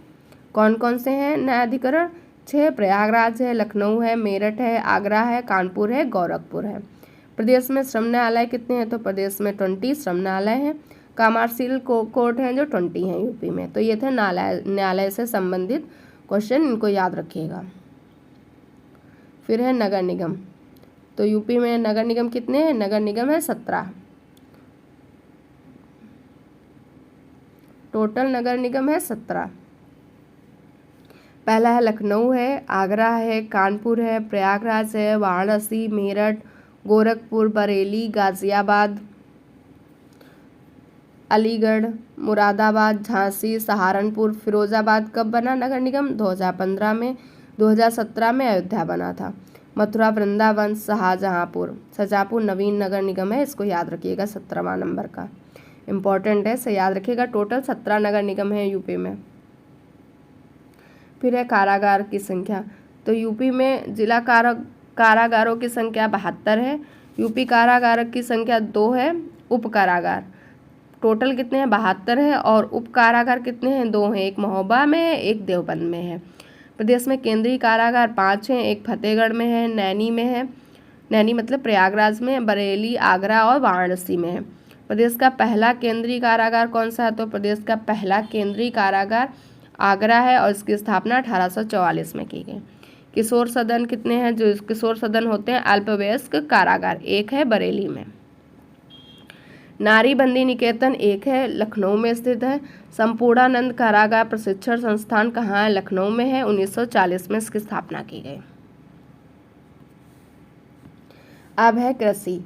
S1: कौन कौन से हैं न्यायाधिकरण? 6। प्रयागराज है, लखनऊ है, मेरठ है, आगरा है, कानपुर है, गोरखपुर है। प्रदेश में श्रम न्यायालय कितने हैं? तो प्रदेश में 20 श्रम न्यायालय हैं। कमर्शियल कोर्ट हैं जो 20 हैं यूपी में। तो ये थे न्यायालय से संबंधित क्वेश्चन, इनको याद रखिएगा। फिर है नगर निगम। तो यूपी में नगर निगम कितने हैं? नगर निगम है 17। टोटल नगर निगम है 17। पहला है लखनऊ है, आगरा है, कानपुर है, प्रयागराज है, वाराणसी, मेरठ, गोरखपुर, बरेली, गाजियाबाद, अलीगढ़, मुरादाबाद, झांसी, सहारनपुर, फिरोजाबाद। कब बना नगर निगम? 2015 में। 2017 में अयोध्या बना था। मथुरा, वृंदावन, शाहजहाँपुर नवीन नगर निगम है, इसको याद रखिएगा, 17वां नंबर का इम्पोर्टेंट है, इसे याद रखिएगा। टोटल 17 नगर निगम है यूपी में। फिर है कारागार की संख्या। तो यूपी में जिला कारागारों की संख्या 72 है। यूपी कारागार की संख्या 2 है। उप कारागार टोटल कितने हैं? 72 है। और उप कारागार कितने हैं? 2 हैं, एक महोबा में है, एक देवबंद में है। प्रदेश में केंद्रीय कारागार 5 हैं, एक फतेहगढ़ में है, नैनी में है, नैनी मतलब प्रयागराज में, बरेली, आगरा और वाराणसी में है। प्रदेश का पहला केंद्रीय कारागार कौन सा है? तो प्रदेश का पहला केंद्रीय कारागार आगरा है और इसकी स्थापना 1844 में की गई। किशोर सदन कितने हैं? जो किशोर सदन होते हैं अल्पवयस्क कारागार, एक है बरेली में। नारी बंदी निकेतन एक है, लखनऊ में स्थित है। संपूर्णानंद कारागार प्रशिक्षण संस्थान कहाँ है? लखनऊ में है। 1940 में इसकी स्थापना की गई। अब है कृषि।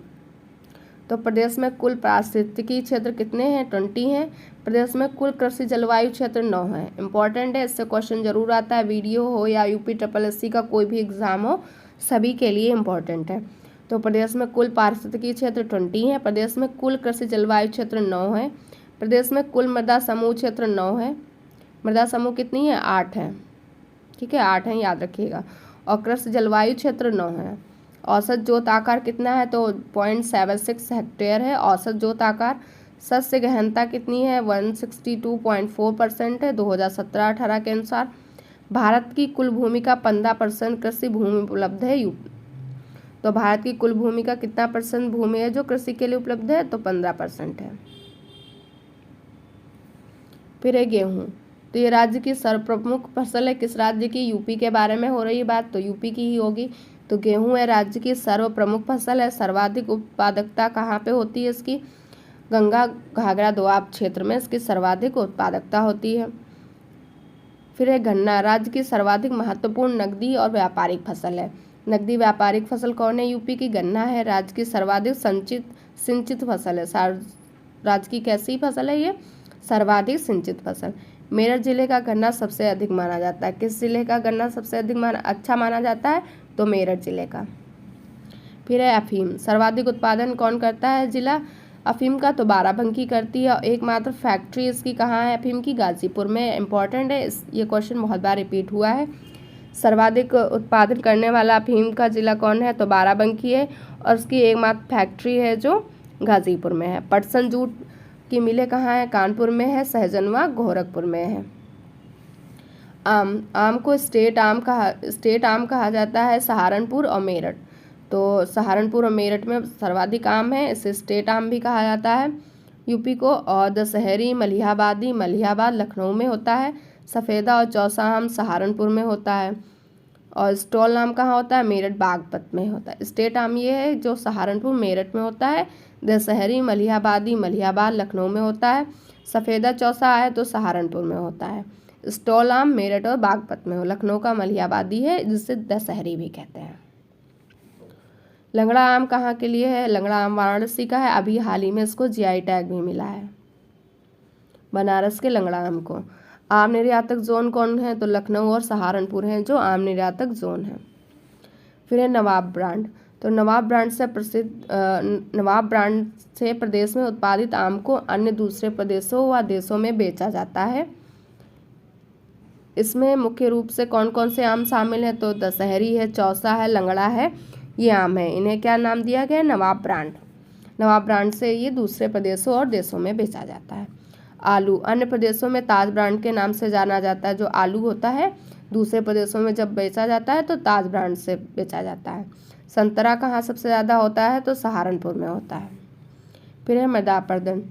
S1: तो प्रदेश में कुल पारिस्थितिकी क्षेत्र कितने हैं? 20 हैं। प्रदेश में कुल कृषि जलवायु क्षेत्र 9 है। इंपॉर्टेंट है, इससे क्वेश्चन जरूर आता है, वीडियो हो या यूपी SSSC का कोई भी एग्जाम हो, सभी के लिए इम्पोर्टेंट है। तो प्रदेश में कुल पारिस्थितिकी क्षेत्र 20 है। प्रदेश में कुल कृषि जलवायु क्षेत्र 9 है। प्रदेश में कुल मृदा समूह क्षेत्र 9 है। मृदा समूह कितनी है? 8 है। ठीक है, 8 है, याद रखिएगा। और कृषि जलवायु क्षेत्र 9 है। औसत जोत आकार कितना है? तो 0.76 हेक्टेयर है औसत जोत आकार। सस्य गहनता कितनी है? 162.4% है 2017-18 के अनुसार। भारत की कुल भूमि का 15% कृषि भूमि उपलब्ध है। तो भारत की कुल भूमि का कितना % भूमि है जो कृषि के लिए उपलब्ध है? तो 15% है। फिर है गेहूँ। तो ये राज्य की सर्वप्रमुख फसल है। किस राज्य की? यूपी के बारे में हो रही बात, तो यूपी की ही होगी। तो गेहूं है राज्य की सर्वप्रमुख फसल है। सर्वाधिक उत्पादकता कहाँ पे होती है इसकी? गंगा घाघरा दोआब क्षेत्र में इसकी सर्वाधिक उत्पादकता होती है। फिर है गन्ना। राज्य की सर्वाधिक महत्वपूर्ण नकदी और व्यापारिक फसल है। नकदी व्यापारिक फसल कौन है? यूपी की गन्ना है। राज्य की सर्वाधिक सिंचित फसल है। राज्य की कैसी फसल है ये? सर्वाधिक सिंचित फसल। मेरठ जिले का गन्ना सबसे अधिक माना जाता है। किस जिले का गन्ना सबसे अधिक अच्छा माना जाता है? तो मेरठ जिले का। फिर है अफीम। सर्वाधिक उत्पादन कौन करता है जिला अफीम का? तो बाराबंकी करती है। और एकमात्र फैक्ट्री इसकी कहाँ है अफीम की? गाजीपुर में। इंपॉर्टेंट है, ये क्वेश्चन बहुत बार रिपीट हुआ है। सर्वाधिक उत्पादन करने वाला अफीम का जिला कौन है? तो बाराबंकी है। और उसकी एकमात्र फैक्ट्री है जो गाजीपुर में है। पटसन जूट की मिलें कहाँ है? कानपुर में है। सहजनवा गोरखपुर में है। आम को स्टेट आम कहा जाता है सहारनपुर और मेरठ। तो सहारनपुर और मेरठ में सर्वाधिक आम है, इसे स्टेट आम भी कहा जाता है यूपी को। और दशहरी मलिहाबादी मलिहाबाद लखनऊ में होता है। सफ़ेदा और चौसा आम सहारनपुर में होता है। और स्टॉल आम कहाँ होता है? मेरठ बागपत में होता है। स्टेट आम ये है जो सहारनपुर मेरठ में होता है। दशहरी मलिहाबादी मलिहाबाद लखनऊ में होता है। सफ़ेदा चौसा है तो सहारनपुर में होता है। स्टॉल आम मेरठ और बागपत में हो। लखनऊ का मलिहाबादी है जिसे दशहरी भी कहते हैं। लंगड़ा आम कहाँ के लिए है? लंगड़ा आम वाराणसी का है। अभी हाल ही में इसको GI टैग भी मिला है, बनारस के लंगड़ा आम को। आम निर्यातक जोन कौन है? तो लखनऊ और सहारनपुर हैं जो आम निर्यातक जोन है। फिर है नवाब ब्रांड। तो नवाब ब्रांड से प्रदेश में उत्पादित आम को अन्य दूसरे प्रदेशों व देशों में बेचा जाता है। इसमें मुख्य रूप से कौन कौन से आम शामिल हैं? तो दशहरी है, चौसा है, लंगड़ा है, ये आम है। इन्हें क्या नाम दिया गया है? नवाब ब्रांड। नवाब ब्रांड से ये दूसरे प्रदेशों और देशों में बेचा जाता है। आलू अन्य प्रदेशों में ताज ब्रांड के नाम से जाना जाता है। जो आलू होता है दूसरे प्रदेशों में जब बेचा जाता है तो ताज ब्रांड से बेचा जाता है। संतरा कहाँ सबसे ज़्यादा होता है? तो सहारनपुर में होता है। फिर है मृदा अपर्दन।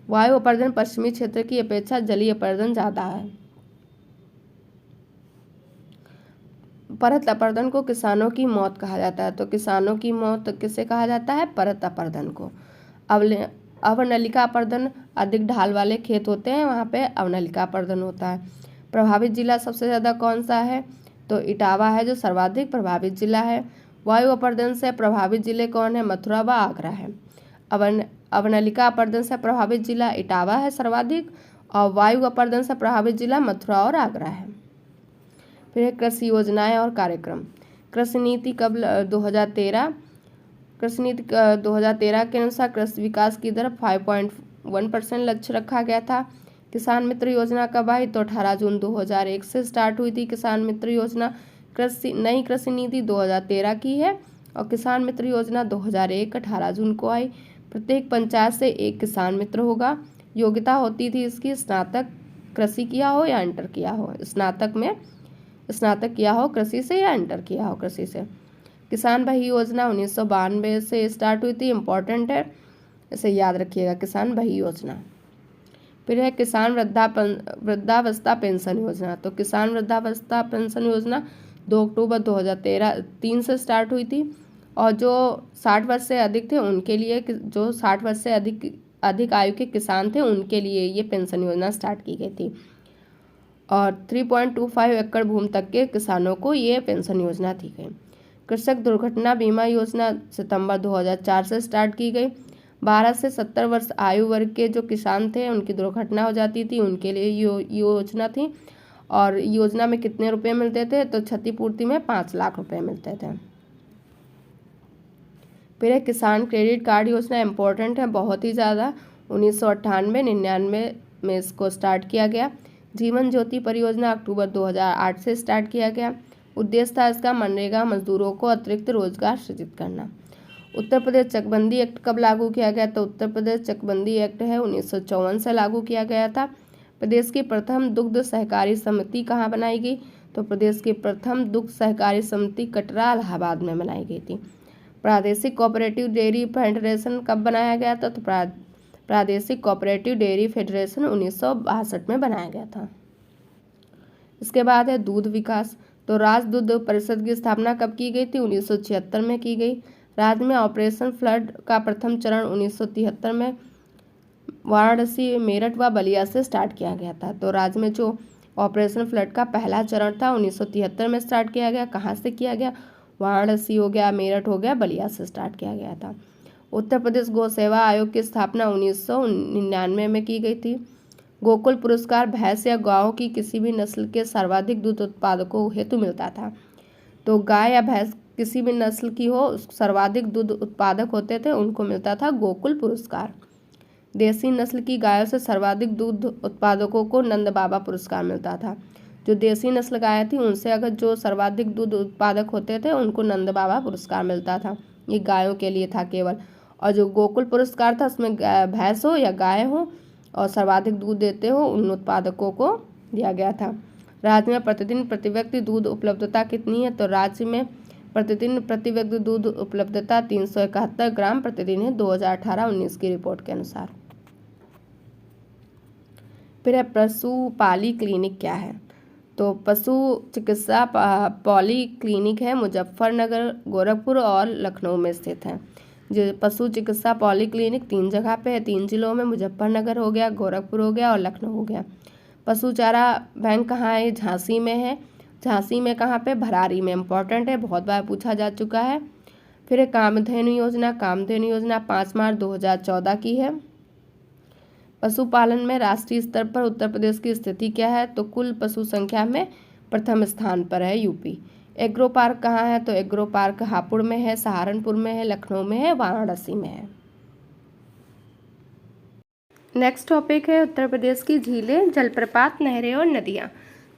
S1: वायु अपर्दन पश्चिमी क्षेत्र की अपेक्षा जलीय अपर्दन ज़्यादा है। परत अपर्दन को किसानों की मौत कहा जाता है। तो किसानों की मौत किसे कहा जाता है? परत अपर्दन को। अवनलिका अपर्दन अधिक ढाल वाले खेत होते हैं, वहाँ पे अवनलिका अपर्दन होता है। प्रभावित जिला सबसे ज़्यादा कौन सा है? तो इटावा है जो सर्वाधिक प्रभावित जिला है। वायु अपर्दन से प्रभावित जिले कौन है? मथुरा व आगरा है। अवनलिका अपर्दन से प्रभावित जिला इटावा है सर्वाधिक, और वायु अपर्दन से प्रभावित जिला मथुरा और आगरा है। फिर कृषि योजनाएं और कार्यक्रम। कृषि नीति कब 2013 कृषि नीति 2013 के अनुसार कृषि विकास की दर 5.1% लक्ष्य रखा गया था। किसान मित्र योजना कब आई? तो 18 जून 2001 से स्टार्ट हुई थी किसान मित्र योजना। नई कृषि नीति 2013 की है और किसान मित्र योजना 2001 18 जून को आई। प्रत्येक पंचायत से एक किसान मित्र होगा। योग्यता होती थी इसकी स्नातक कृषि किया हो या इंटर किया हो, स्नातक किया हो कृषि से या इंटर किया हो कृषि से। किसान भाई योजना 1992 से स्टार्ट हुई थी, इम्पोर्टेंट है, इसे याद रखिएगा, किसान भाई योजना। फिर है किसान वृद्धावस्था पेंशन योजना। तो किसान वृद्धावस्था पेंशन योजना 2 अक्टूबर 2013 से स्टार्ट हुई थी और जो 60 वर्ष से अधिक थे उनके लिए, जो 60 वर्ष से अधिक आयु के किसान थे उनके लिए ये पेंशन योजना स्टार्ट की गई थी। और 3.25 एकड़ भूमि तक के किसानों को ये पेंशन योजना दी गई। कृषक दुर्घटना बीमा योजना सितंबर 2004 से स्टार्ट की गई। 12 से 70 वर्ष आयु वर्ग के जो किसान थे उनकी दुर्घटना हो जाती थी, उनके लिए योजना थी। और योजना में कितने रुपए मिलते थे, तो क्षतिपूर्ति में 5 लाख रुपए मिलते थे। फिर है किसान क्रेडिट कार्ड योजना, इम्पोर्टेंट है बहुत ही ज़्यादा। 1998-99 में इसको स्टार्ट किया गया। जीवन ज्योति परियोजना अक्टूबर 2008 से स्टार्ट किया गया। उद्देश्य था इसका मनरेगा मजदूरों को अतिरिक्त रोजगार सृजित करना। उत्तर प्रदेश चकबंदी एक्ट कब लागू किया गया, तो उत्तर प्रदेश चकबंदी एक्ट है 1954 से लागू किया गया था। प्रदेश की प्रथम दुग्ध सहकारी समिति कहाँ बनाई गई, तो प्रदेश की प्रथम दुग्ध सहकारी समिति कटरा इलाहाबाद में बनाई गई थी। प्रादेशिक कोऑपरेटिव डेयरी फेडरेशन कब बनाया गया था, तो प्रादेशिक कोऑपरेटिव डेयरी फेडरेशन 1962 में बनाया गया था। इसके बाद है दूध विकास। तो राज्य दूध परिषद की स्थापना कब की गई थी, 1976 में की गई। राज्य में ऑपरेशन फ्लड का प्रथम चरण 1973 में वाराणसी, मेरठ व बलिया से स्टार्ट किया गया था। तो राज्य में जो ऑपरेशन फ्लड का पहला चरण था 1973 में स्टार्ट किया गया। कहाँ से किया गया, वाराणसी हो गया, मेरठ हो गया, बलिया से स्टार्ट किया गया था। उत्तर प्रदेश गौ सेवा आयोग की स्थापना 1999 में की गई थी। गोकुल पुरस्कार भैंस या गायों की किसी भी नस्ल के सर्वाधिक दूध उत्पादकों हेतु मिलता था। तो गाय या भैंस किसी भी नस्ल की हो, सर्वाधिक दूध उत्पादक होते थे, उनको मिलता था गोकुल पुरस्कार। देसी नस्ल की गायों से सर्वाधिक दूध उत्पादकों को नंद बाबा पुरस्कार मिलता था। जो देसी नस्ल गायें थी उनसे अगर जो सर्वाधिक दूध उत्पादक होते थे उनको नंद बाबा पुरस्कार मिलता था। ये गायों के लिए था केवल। और जो गोकुल पुरस्कार था उसमें भैंस हो या गाय हो और सर्वाधिक दूध देते हो उन उत्पादकों को दिया गया था। राज्य में प्रतिदिन प्रति व्यक्ति दूध उपलब्धता कितनी है, तो राज्य में प्रतिदिन प्रति व्यक्ति दूध उपलब्धता 371 ग्राम प्रतिदिन है 2018-19 की रिपोर्ट के अनुसार। फिर है पशुपाली क्लिनिक क्या है, तो पशु चिकित्सा पॉली क्लिनिक है, मुजफ्फरनगर, गोरखपुर और लखनऊ में स्थित है। जो पशु चिकित्सा पॉली क्लिनिक 3 जगह पे है, 3 जिलों में, मुजफ्फरनगर हो गया, गोरखपुर हो गया और लखनऊ हो गया। पशु चारा बैंक कहाँ है, झांसी में है। झांसी में कहाँ पे, भरारी में, इम्पोर्टेंट है, बहुत बार पूछा जा चुका है। फिर है कामधेनु योजना। कामधेनु योजना 5 मार्च 2014 की है। पशुपालन में राष्ट्रीय स्तर पर उत्तर प्रदेश की स्थिति क्या है, तो कुल पशु संख्या में प्रथम स्थान पर है यूपी। एग्रो पार्क कहाँ है, तो एग्रो पार्क हापुड़ में है, सहारनपुर में है, लखनऊ में है, वाराणसी में है। नेक्स्ट टॉपिक है उत्तर प्रदेश की झीलें, जलप्रपात, नहरें और नदियाँ।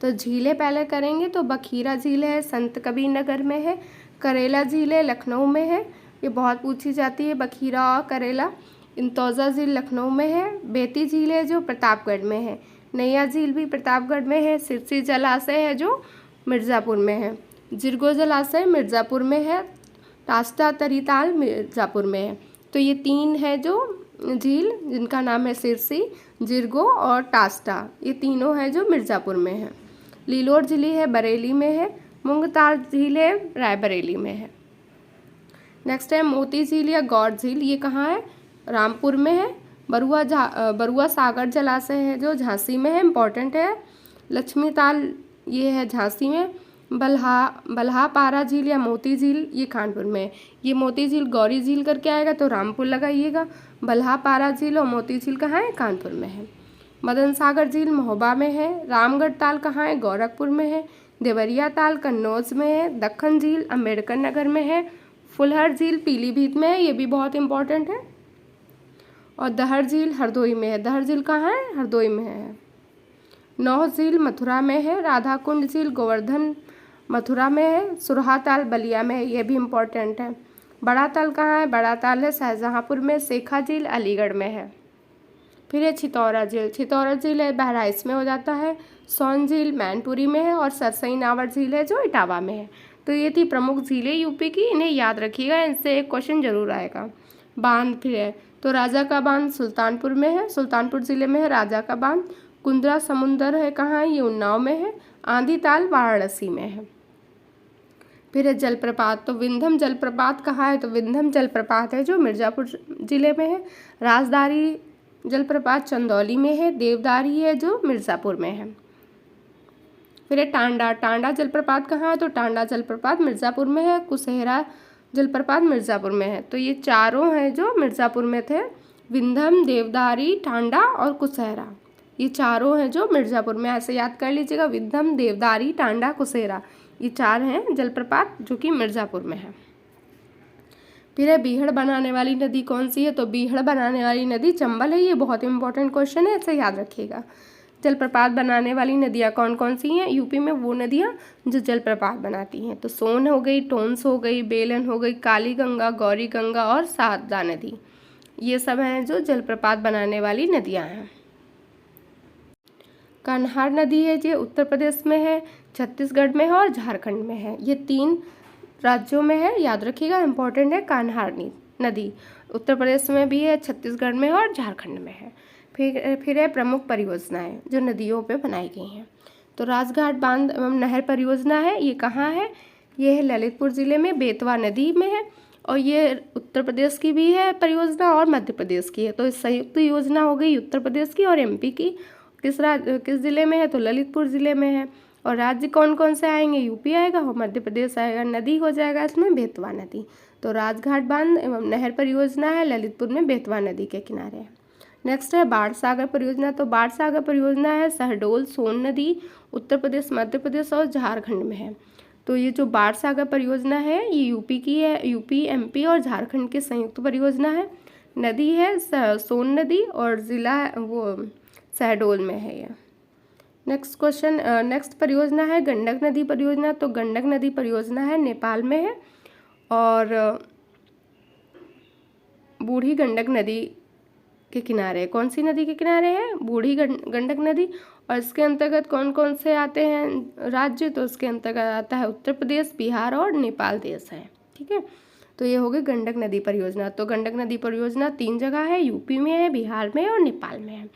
S1: तो झीलें पहले करेंगे तो बखीरा झील है, संत कबीर नगर में है। करेला झील है, लखनऊ में है, ये बहुत पूछी जाती है, बखीरा और करेला। इंतौजा झील लखनऊ में है। बेती झील है जो प्रतापगढ़ में है। नैया झील भी प्रतापगढ़ में है। सिरसी जलाशय है जो मिर्ज़ापुर में है। जिरगो जलाशय मिर्ज़ापुर में है। टास्टा तरीताल मिर्ज़ापुर में है। तो ये 3 है जो झील जिनका नाम है सिरसी, जिरगो और टास्टा, ये तीनों है जो मिर्ज़ापुर में है। लीलोर झील है बरेली में है। मूंगताल झील है रायबरेली में है। नेक्स्ट है मोती झील या गौड़ झील, ये कहाँ है, रामपुर में है। बरुआ सागर जलाशय है जो झांसी में है, इम्पॉर्टेंट है। लक्ष्मी ताल ये है झांसी में। बल्हापारा झील या मोती झील ये कानपुर में है। ये मोती झील गौरी झील करके आएगा तो रामपुर लगाइएगा। बल्हापारा झील और मोती झील कहाँ है, कानपुर में है। मदन सागर झील महोबा में है। रामगढ़ ताल कहाँ है, गोरखपुर में है। देवरिया ताल कन्नौज में है। दक्खन झील अम्बेडकर नगर में है। फुलहर झील पीलीभीत में है, ये भी बहुत इंपॉर्टेंट है। और दहर झील हरदोई में है। दहर झील कहाँ है, हरदोई में है। नौह झील मथुरा में है। राधाकुंड झील गोवर्धन मथुरा में है। सुरहा ताल बलिया में है, ये भी इम्पोर्टेंट है। बड़ा ताल कहाँ है? बड़ा ताल है शाहजहाँपुर में, शेखा झील अलीगढ़ में है। फिर है चितौरा झील। चितौरा झील है बहराइच में हो जाता है, सोन झील मैनपुरी में है और सरसई नावर झील है जो इटावा में है। तो ये थी प्रमुख झीलें यूपी की, इन्हें याद रखिएगा, इनसे एक क्वेश्चन जरूर आएगा। बांध फिर है तो राजा का बांध सुल्तानपुर में है, सुल्तानपुर जिले में है राजा का बांध। कुंद्रा समुंदर है कहाँ है? ये उन्नाव में है। आंधी ताल वाराणसी में है। फिर है जलप्रपात, तो विंध्यम जलप्रपात कहाँ है? तो विंध्यम जलप्रपात है जो मिर्जापुर जिले में है। राजदारी जलप्रपात चंदौली में है। देवदारी है जो मिर्ज़ापुर में है। फिर है टांडा, टांडा जलप्रपात कहाँ है? तो टांडा जलप्रपात मिर्ज़ापुर में है। कुशेहरा जलप्रपात मिर्ज़ापुर में है। तो ये चारों हैं जो मिर्ज़ापुर में थे, विंध्यम, देवदारी, टांडा और कुशेहरा, ये चारों हैं जो मिर्ज़ापुर में। ऐसे याद कर लीजिएगा, विंध्यम, देवदारी, टांडा, कुशेहरा, ये चार हैं जलप्रपात जो कि मिर्ज़ापुर में है। फिर है बीहड़ बनाने वाली नदी कौन सी है? तो बीहड़ बनाने वाली नदी चंबल है। ये बहुत इंपॉर्टेंट क्वेश्चन है, इसे याद रखिएगा। जलप्रपात बनाने वाली नदियाँ कौन कौन सी हैं? यूपी में वो नदियाँ जो जलप्रपात बनाती हैं, तो सोन हो गई, टोंस हो गई, बेलन हो गई, काली गंगा, गौरी गंगा और सारदा नदी, ये सब हैं जो जलप्रपात बनाने वाली नदियाँ हैं। कन्हार नदी है, ये उत्तर प्रदेश में है, छत्तीसगढ़ में है और झारखंड में है। ये 3 राज्यों में है, याद रखिएगा, इंपॉर्टेंट है। कान्हार नदी उत्तर प्रदेश में भी है, छत्तीसगढ़ में है और झारखंड में है। फिर है प्रमुख परियोजनाएं जो नदियों पे बनाई गई हैं। तो राजघाट बांध एवं नहर परियोजना है, ये कहाँ है? ये है ललितपुर ज़िले में, बेतवा नदी में है। और ये उत्तर प्रदेश की भी है परियोजना और मध्य प्रदेश की है। तो इस संयुक्त योजना हो गई उत्तर प्रदेश की और एमपी की। किस ज़िले में है? तो ललितपुर ज़िले में है। और राज्य कौन कौन से आएंगे? यूपी आएगा और मध्य प्रदेश आएगा। नदी हो जाएगा इसमें बेतवा नदी। तो राजघाट बांध एवं नहर परियोजना है, ललितपुर में बेतवा नदी के किनारे है। नेक्स्ट है बाढ़ सागर परियोजना। तो बाढ़ सागर परियोजना है शहडोल, सोन नदी, उत्तर प्रदेश, मध्य प्रदेश और झारखंड में है। तो ये जो बाढ़ सागर परियोजना है ये यूपी की है, यूपी, एमपी और झारखंड की संयुक्त परियोजना है। नदी है सोन नदी और ज़िला वो शहडोल में है ये। नेक्स्ट परियोजना है गंडक नदी परियोजना। तो गंडक नदी परियोजना है नेपाल में है और बूढ़ी गंडक नदी के किनारे। कौन सी नदी के किनारे है? बूढ़ी गंडक नदी। और इसके अंतर्गत कौन कौन से आते हैं राज्य? तो इसके अंतर्गत आता है उत्तर प्रदेश, बिहार और नेपाल देश है। ठीक है, तो ये हो गई गंडक नदी परियोजना। तो गंडक नदी परियोजना 3 जगह है, यूपी में है, बिहार में और नेपाल में है।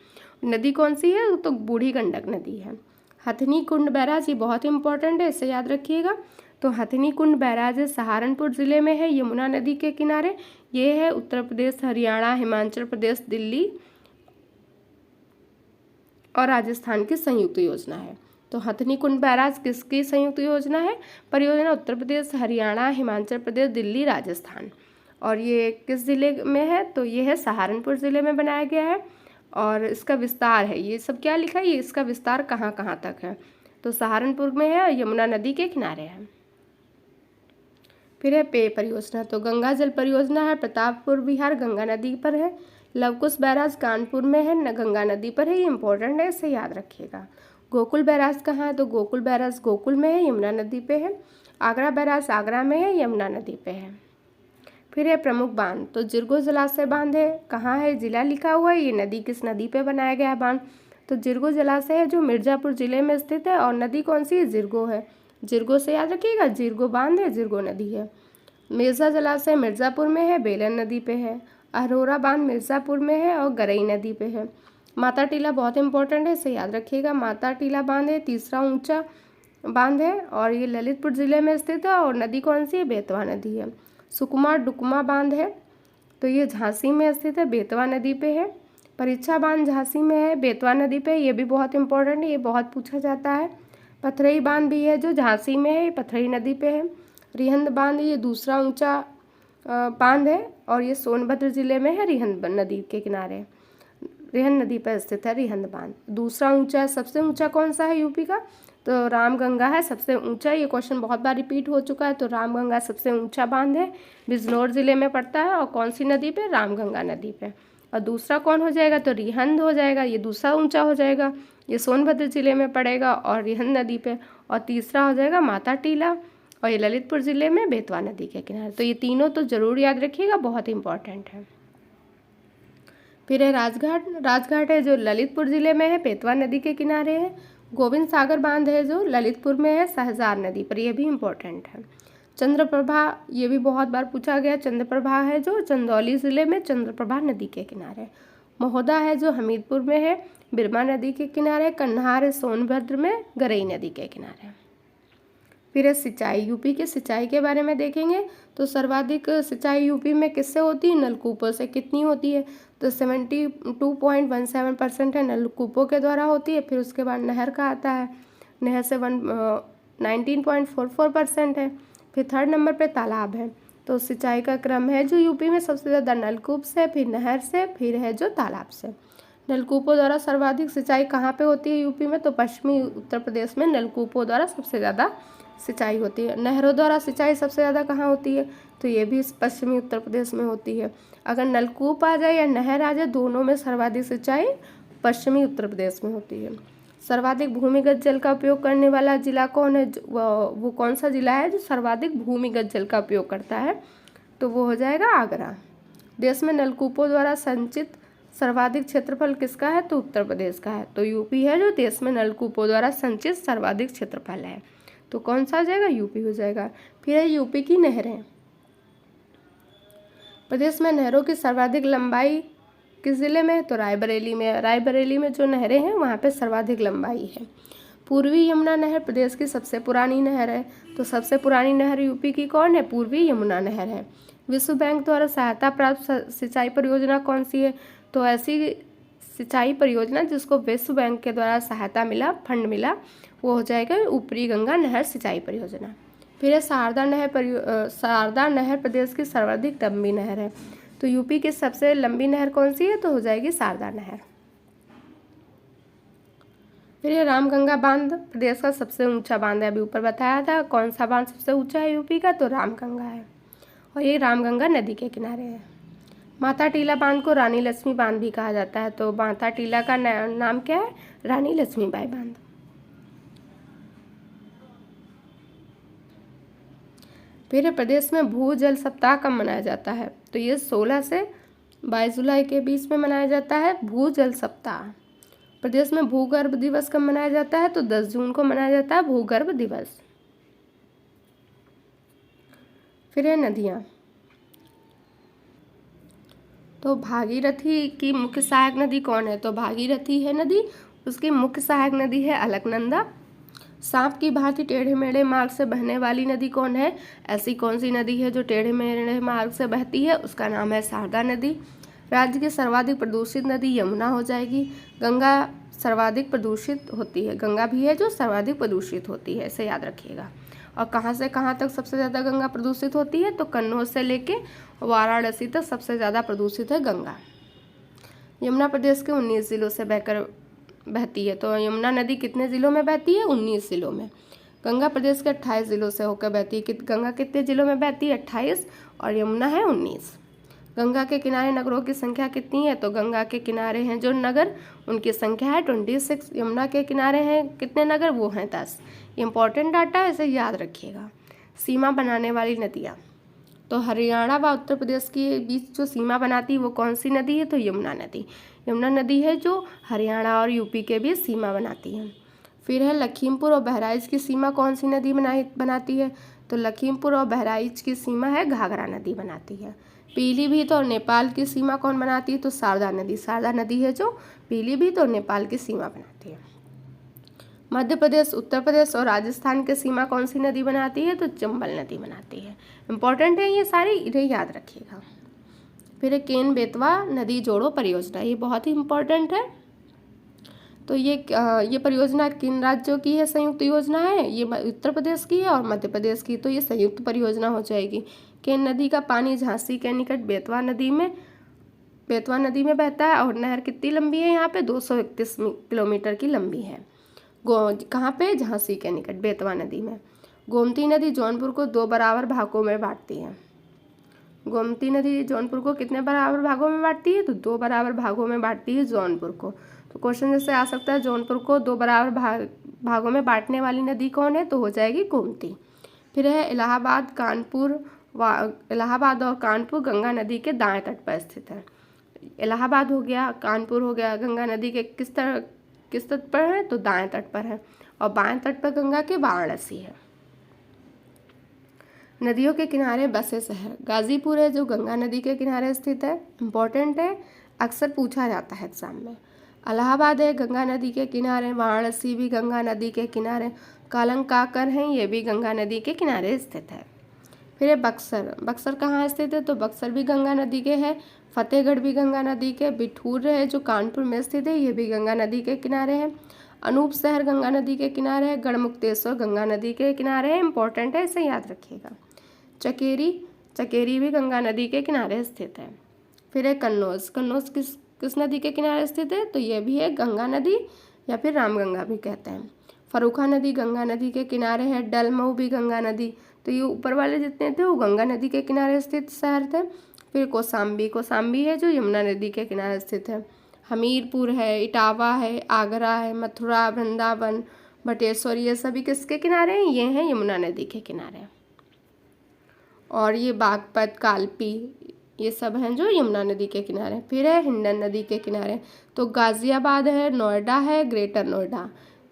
S1: नदी कौन सी है? तो बूढ़ी गंडक नदी है। हथनी कुंड बैराज, ये बहुत इंपॉर्टेंट है, इसे याद रखिएगा। तो हथनी कुंड बैराज सहारनपुर ज़िले में है, यमुना नदी के किनारे। ये है उत्तर प्रदेश, हरियाणा, हिमाचल प्रदेश, दिल्ली और राजस्थान की संयुक्त योजना है। तो हथनी कुंड बैराज किसकी संयुक्त योजना है? परियोजना उत्तर प्रदेश, हरियाणा, हिमाचल प्रदेश, दिल्ली, राजस्थान। और ये किस ज़िले में है? तो ये है सहारनपुर ज़िले में बनाया गया है। और इसका विस्तार है, ये सब क्या लिखा है, ये इसका विस्तार कहाँ कहाँ तक है? तो सहारनपुर में है, यमुना नदी के किनारे है। फिर है पेय परियोजना। तो गंगा जल परियोजना है, प्रतापपुर बिहार, गंगा नदी पर है। लवकुश बैराज कानपुर में है, गंगा नदी पर है, ये इंपॉर्टेंट है, इसे याद रखिएगा। गोकुल बैराज कहाँ है? तो गोकुल बैराज गोकुल में है, यमुना नदी पे है। आगरा बैराज आगरा में है, यमुना नदी पे है। फिर है प्रमुख बांध। तो जिरगो जलाशय बांध है, कहाँ है? जिला लिखा हुआ है, ये नदी किस नदी पे बनाया गया है बांध? तो जिरगो जलाशय है जो मिर्ज़ापुर जिले में स्थित है। और नदी कौन सी है? जिरगो है। जिरगो से याद रखिएगा, जिरगो बांध है, जिरगो नदी है। मिर्ज़ा जलाशय मिर्ज़ापुर में है, बेलन नदी पे है। अरोरा बांध मिर्ज़ापुर में है और गरई नदी पे है। माता टीला बहुत इंपॉर्टेंट है, इसे याद रखिएगा। माता टीला बांध है, तीसरा ऊंचा बांध है और ये ललितपुर ज़िले में स्थित है। और नदी कौन सी है? बेतवा नदी है। सुकुमा डुकमा बांध है, तो ये झांसी में स्थित है, बेतवा नदी पे है। परीक्षा बांध झांसी में है, बेतवा नदी पे, ये भी बहुत इंपॉर्टेंट है, ये बहुत पूछा जाता है। पथरई बांध भी है जो झांसी में है, पथरई नदी पे है। रिहंद बांध ये दूसरा ऊंचा बांध है और ये सोनभद्र जिले में है, रिहंद नदी के किनारे, रिहंद नदी पर स्थित है रिहंद बांध। दूसरा ऊंचा, सबसे ऊंचा कौन सा है यूपी का? तो रामगंगा है सबसे ऊंचा। ये क्वेश्चन बहुत बार रिपीट हो चुका है। तो रामगंगा सबसे ऊंचा बांध है, बिजनौर जिले में पड़ता है। और कौन सी नदी पे? रामगंगा नदी पे। और दूसरा कौन हो जाएगा? तो रिहंद हो जाएगा, ये दूसरा ऊंचा हो जाएगा, ये सोनभद्र जिले में पड़ेगा और रिहंद नदी पे। और तीसरा हो जाएगा माता टीला और ये ललितपुर ज़िले में बेतवा नदी के किनारे। तो ये तीनों तो ज़रूर याद रखिएगा, बहुत इंपॉर्टेंट है। फिर है राजघाट। राजघाट है जो ललितपुर ज़िले में है, बेतवा नदी के किनारे है। गोविंद सागर बांध है जो ललितपुर में है, सहजार नदी पर, यह भी इम्पोर्टेंट है। चंद्रप्रभा, ये भी बहुत बार पूछा गया। चंद्रप्रभा है जो चंदौली ज़िले में चंद्रप्रभा नदी के किनारे। महोदा है जो हमीरपुर में है, बिरमा नदी के किनारे। कन्हार है सोनभद्र में, गरई नदी के किनारे। फिर है सिंचाई। यूपी के सिंचाई के बारे में देखेंगे तो सर्वाधिक सिंचाई यूपी में किससे होती है? नलकूपों से। कितनी होती है? तो 72.17% है नलकूपों के द्वारा होती है। फिर उसके बाद नहर का आता है, नहर से 19.44% है। फिर थर्ड नंबर पे तालाब है। तो सिंचाई का क्रम है जो यूपी में सबसे ज़्यादा नलकूप से, फिर नहर से, फिर है जो तालाब से। नलकूपों द्वारा सर्वाधिक सिंचाई कहाँ पे होती है यूपी में? तो पश्चिमी उत्तर प्रदेश में नलकूपों द्वारा सबसे ज़्यादा सिंचाई होती है। नहरों द्वारा सिंचाई सबसे ज़्यादा कहाँ होती है? तो ये भी पश्चिमी उत्तर प्रदेश में होती है। अगर नलकूप आ जाए या नहर आ जाए, दोनों में सर्वाधिक सिंचाई पश्चिमी उत्तर प्रदेश में होती है। सर्वाधिक भूमिगत जल का उपयोग करने वाला जिला कौन है? वो कौन सा जिला है जो सर्वाधिक भूमिगत जल का उपयोग करता है? तो वो हो जाएगा आगरा। देश में नलकूपों द्वारा संचित सर्वाधिक क्षेत्रफल किसका है? तो उत्तर प्रदेश का है। तो यूपी है जो देश में नलकूपों द्वारा संचित सर्वाधिक क्षेत्रफल है। तो कौन सा हो जाएगा? यूपी हो जाएगा। फिर है यूपी की नहरें। प्रदेश में नहरों की सर्वाधिक लंबाई किस ज़िले में? तो रायबरेली में। रायबरेली में जो नहरें हैं वहाँ पे सर्वाधिक लंबाई है। पूर्वी यमुना नहर प्रदेश की सबसे पुरानी नहर है। तो सबसे पुरानी नहर यूपी की कौन है? पूर्वी यमुना नहर है। विश्व बैंक द्वारा सहायता प्राप्त सिंचाई परियोजना कौन सी है? तो ऐसी सिंचाई परियोजना जिसको विश्व बैंक के द्वारा सहायता मिला, फंड मिला, वो हो जाएगा ऊपरी गंगा नहर सिंचाई परियोजना। फिर है शारदा नहर। शारदा नहर प्रदेश की सर्वाधिक लंबी नहर है। तो यूपी की सबसे लंबी नहर कौन सी है? तो हो जाएगी शारदा नहर। फिर ये रामगंगा बांध प्रदेश का सबसे ऊंचा बांध है। अभी ऊपर बताया था कौन सा बांध सबसे ऊंचा है यूपी का? तो रामगंगा है, और ये रामगंगा नदी के किनारे है। माता टीला बांध को रानी लक्ष्मी बांध भी कहा जाता है। तो माता टीला का नाम क्या है? रानी लक्ष्मीबाई बांध। फिर प्रदेश में भू जल सप्ताह कब मनाया जाता है? तो ये 16 से 22 जुलाई के बीच में मनाया जाता है भू जल सप्ताह। प्रदेश में भूगर्भ दिवस कब मनाया जाता है? तो 10 जून को मनाया जाता है भूगर्भ दिवस। फिर है नदियाँ। तो भागीरथी की मुख्य सहायक नदी कौन है? तो भागीरथी है नदी, उसकी मुख्य सहायक नदी है अलकनंदा। सांप की भांति टेढ़े मेढ़े मार्ग से बहने वाली नदी कौन है? ऐसी कौन सी नदी है जो टेढ़े मेढ़े मार्ग से बहती है? उसका नाम है शारदा नदी। राज्य की सर्वाधिक प्रदूषित नदी यमुना हो जाएगी। गंगा सर्वाधिक प्रदूषित होती है, गंगा भी है जो सर्वाधिक प्रदूषित होती है, इसे याद रखिएगा। और कहाँ से कहाँ तक सबसे ज़्यादा गंगा प्रदूषित होती है? तो कन्नौज से लेके वाराणसी तक सबसे ज़्यादा प्रदूषित है गंगा। यमुना प्रदेश के 19 जिलों से बहकर बहती है। तो यमुना नदी कितने ज़िलों में बहती है? 19 ज़िलों में। गंगा प्रदेश के 28 ज़िलों से होकर बहती है। गंगा कितने ज़िलों में बहती है? 28, और यमुना है 19। गंगा के किनारे नगरों की संख्या कितनी है? तो गंगा के किनारे हैं जो नगर, उनकी संख्या है 26। यमुना के किनारे हैं कितने नगर? वो हैं 10। इंपॉर्टेंट डाटा है, इसे याद रखिएगा। सीमा बनाने वाली नदियाँ। तो हरियाणा व उत्तर प्रदेश के बीच जो सीमा बनाती है वो कौन सी नदी है? तो यमुना नदी। यमुना नदी है जो हरियाणा और यूपी के बीच सीमा बनाती है। फिर है लखीमपुर और बहराइच की सीमा कौन सी नदी बनाती है? तो लखीमपुर और बहराइच की सीमा है घाघरा नदी बनाती है। पीलीभीत और नेपाल की सीमा कौन बनाती है? तो शारदा नदी। शारदा नदी है जो पीलीभीत और नेपाल की सीमा बनाती है। मध्य प्रदेश, उत्तर प्रदेश और राजस्थान की सीमा कौन सी नदी बनाती है? तो चंबल नदी बनाती है। इंपॉर्टेंट है ये सारी, इन्हें याद रखिएगा। फिर केन बेतवा नदी जोड़ो परियोजना, ये बहुत ही इम्पोर्टेंट है। तो ये परियोजना किन राज्यों की है? संयुक्त योजना है। ये उत्तर प्रदेश की है और मध्य प्रदेश की, तो ये संयुक्त परियोजना हो जाएगी। केन नदी का पानी झांसी के निकट बेतवा नदी में बहता है, और नहर कितनी लंबी है? यहाँ पे 231 किलोमीटर की लंबी है। कहाँ पे? झांसी के निकट बेतवा नदी में। गोमती नदी जौनपुर को 2 बराबर भागों में बांटती है। गोमती नदी जौनपुर को कितने बराबर भागों में बांटती है? तो 2 बराबर भागों में बांटती है जौनपुर को। तो क्वेश्चन जैसे आ सकता है जौनपुर को 2 बराबर भागों में बांटने वाली नदी कौन है? तो हो जाएगी गोमती। फिर है इलाहाबाद और कानपुर गंगा नदी के दाएं तट पर स्थित है। इलाहाबाद हो गया, कानपुर हो गया, गंगा नदी के किस तट पर है, तो दाएं तट पर है। और बाएं तट पर गंगा के वाराणसी है। नदियों के किनारे बसे शहर, गाजीपुर है जो गंगा नदी के किनारे स्थित है, इम्पोर्टेंट है, अक्सर पूछा जाता है एग्जाम में। इलाहाबाद है गंगा नदी के किनारे, वाराणसी भी गंगा नदी के किनारे, कालंकाकर हैं ये भी गंगा नदी के किनारे स्थित है। फिर है बक्सर कहाँ स्थित है, तो बक्सर भी गंगा नदी के है। फतेहगढ़ भी गंगा नदी के। बिठूर है जो कानपुर में स्थित है, ये भी गंगा नदी के किनारे है। अनूप शहर गंगा नदी के किनारे है। गढ़मुक्तेश्वर गंगा नदी के किनारे है, इंपॉर्टेंट है, इसे याद रखिएगा। चकेरी भी गंगा नदी के किनारे स्थित है। फिर है कन्नौज किस नदी के किनारे स्थित है, तो ये भी है गंगा नदी या फिर रामगंगा भी कहते हैं। फरुखा नदी गंगा नदी के किनारे है। डलमऊ भी गंगा नदी, तो ये ऊपर वाले जितने थे वो गंगा नदी के किनारे स्थित शहर थे। फिर कौसाम्बी है जो यमुना नदी के किनारे स्थित है। हमीरपुर है, इटावा है, आगरा है, मथुरा, वृंदावन, बटेश्वर, ये सभी किसके किनारे हैं, ये हैं यमुना नदी के किनारे। और ये बागपत, कालपी, ये सब हैं जो यमुना नदी के किनारे। फिर है हिंडन नदी के किनारे, तो गाजियाबाद है, नोएडा है, ग्रेटर नोएडा।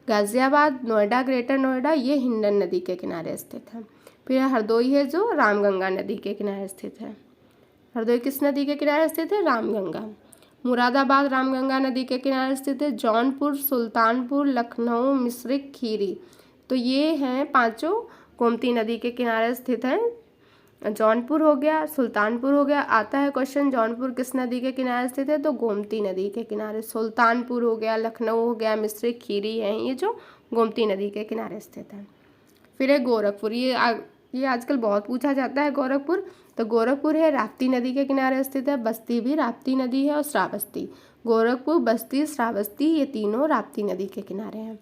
S1: गाजियाबाद, नोएडा, ग्रेटर नोएडा ये हिंडन नदी के किनारे स्थित है। फिर हरदोई है जो रामगंगा नदी के किनारे स्थित है। हरदोई किस नदी के किनारे स्थित है, रामगंगा। मुरादाबाद रामगंगा नदी के किनारे स्थित है। जौनपुर, सुल्तानपुर, लखनऊ, मिश्रिख, खीरी, तो ये हैं पांचों गोमती नदी के किनारे स्थित हैं। जौनपुर हो गया, सुल्तानपुर हो गया, आता है क्वेश्चन जौनपुर किस नदी के किनारे स्थित है, तो गोमती नदी के किनारे। सुल्तानपुर हो गया, लखनऊ हो गया, मिश्रिख, खीरी हैं ये जो गोमती नदी के किनारे स्थित है। फिर है गोरखपुर, ये आजकल बहुत पूछा जाता है गोरखपुर, तो गोरखपुर है राप्ती नदी के किनारे स्थित है। बस्ती भी राप्ती नदी है और श्रावस्ती, गोरखपुर, बस्ती, श्रावस्ती ये तीनों राप्ती नदी के किनारे हैं।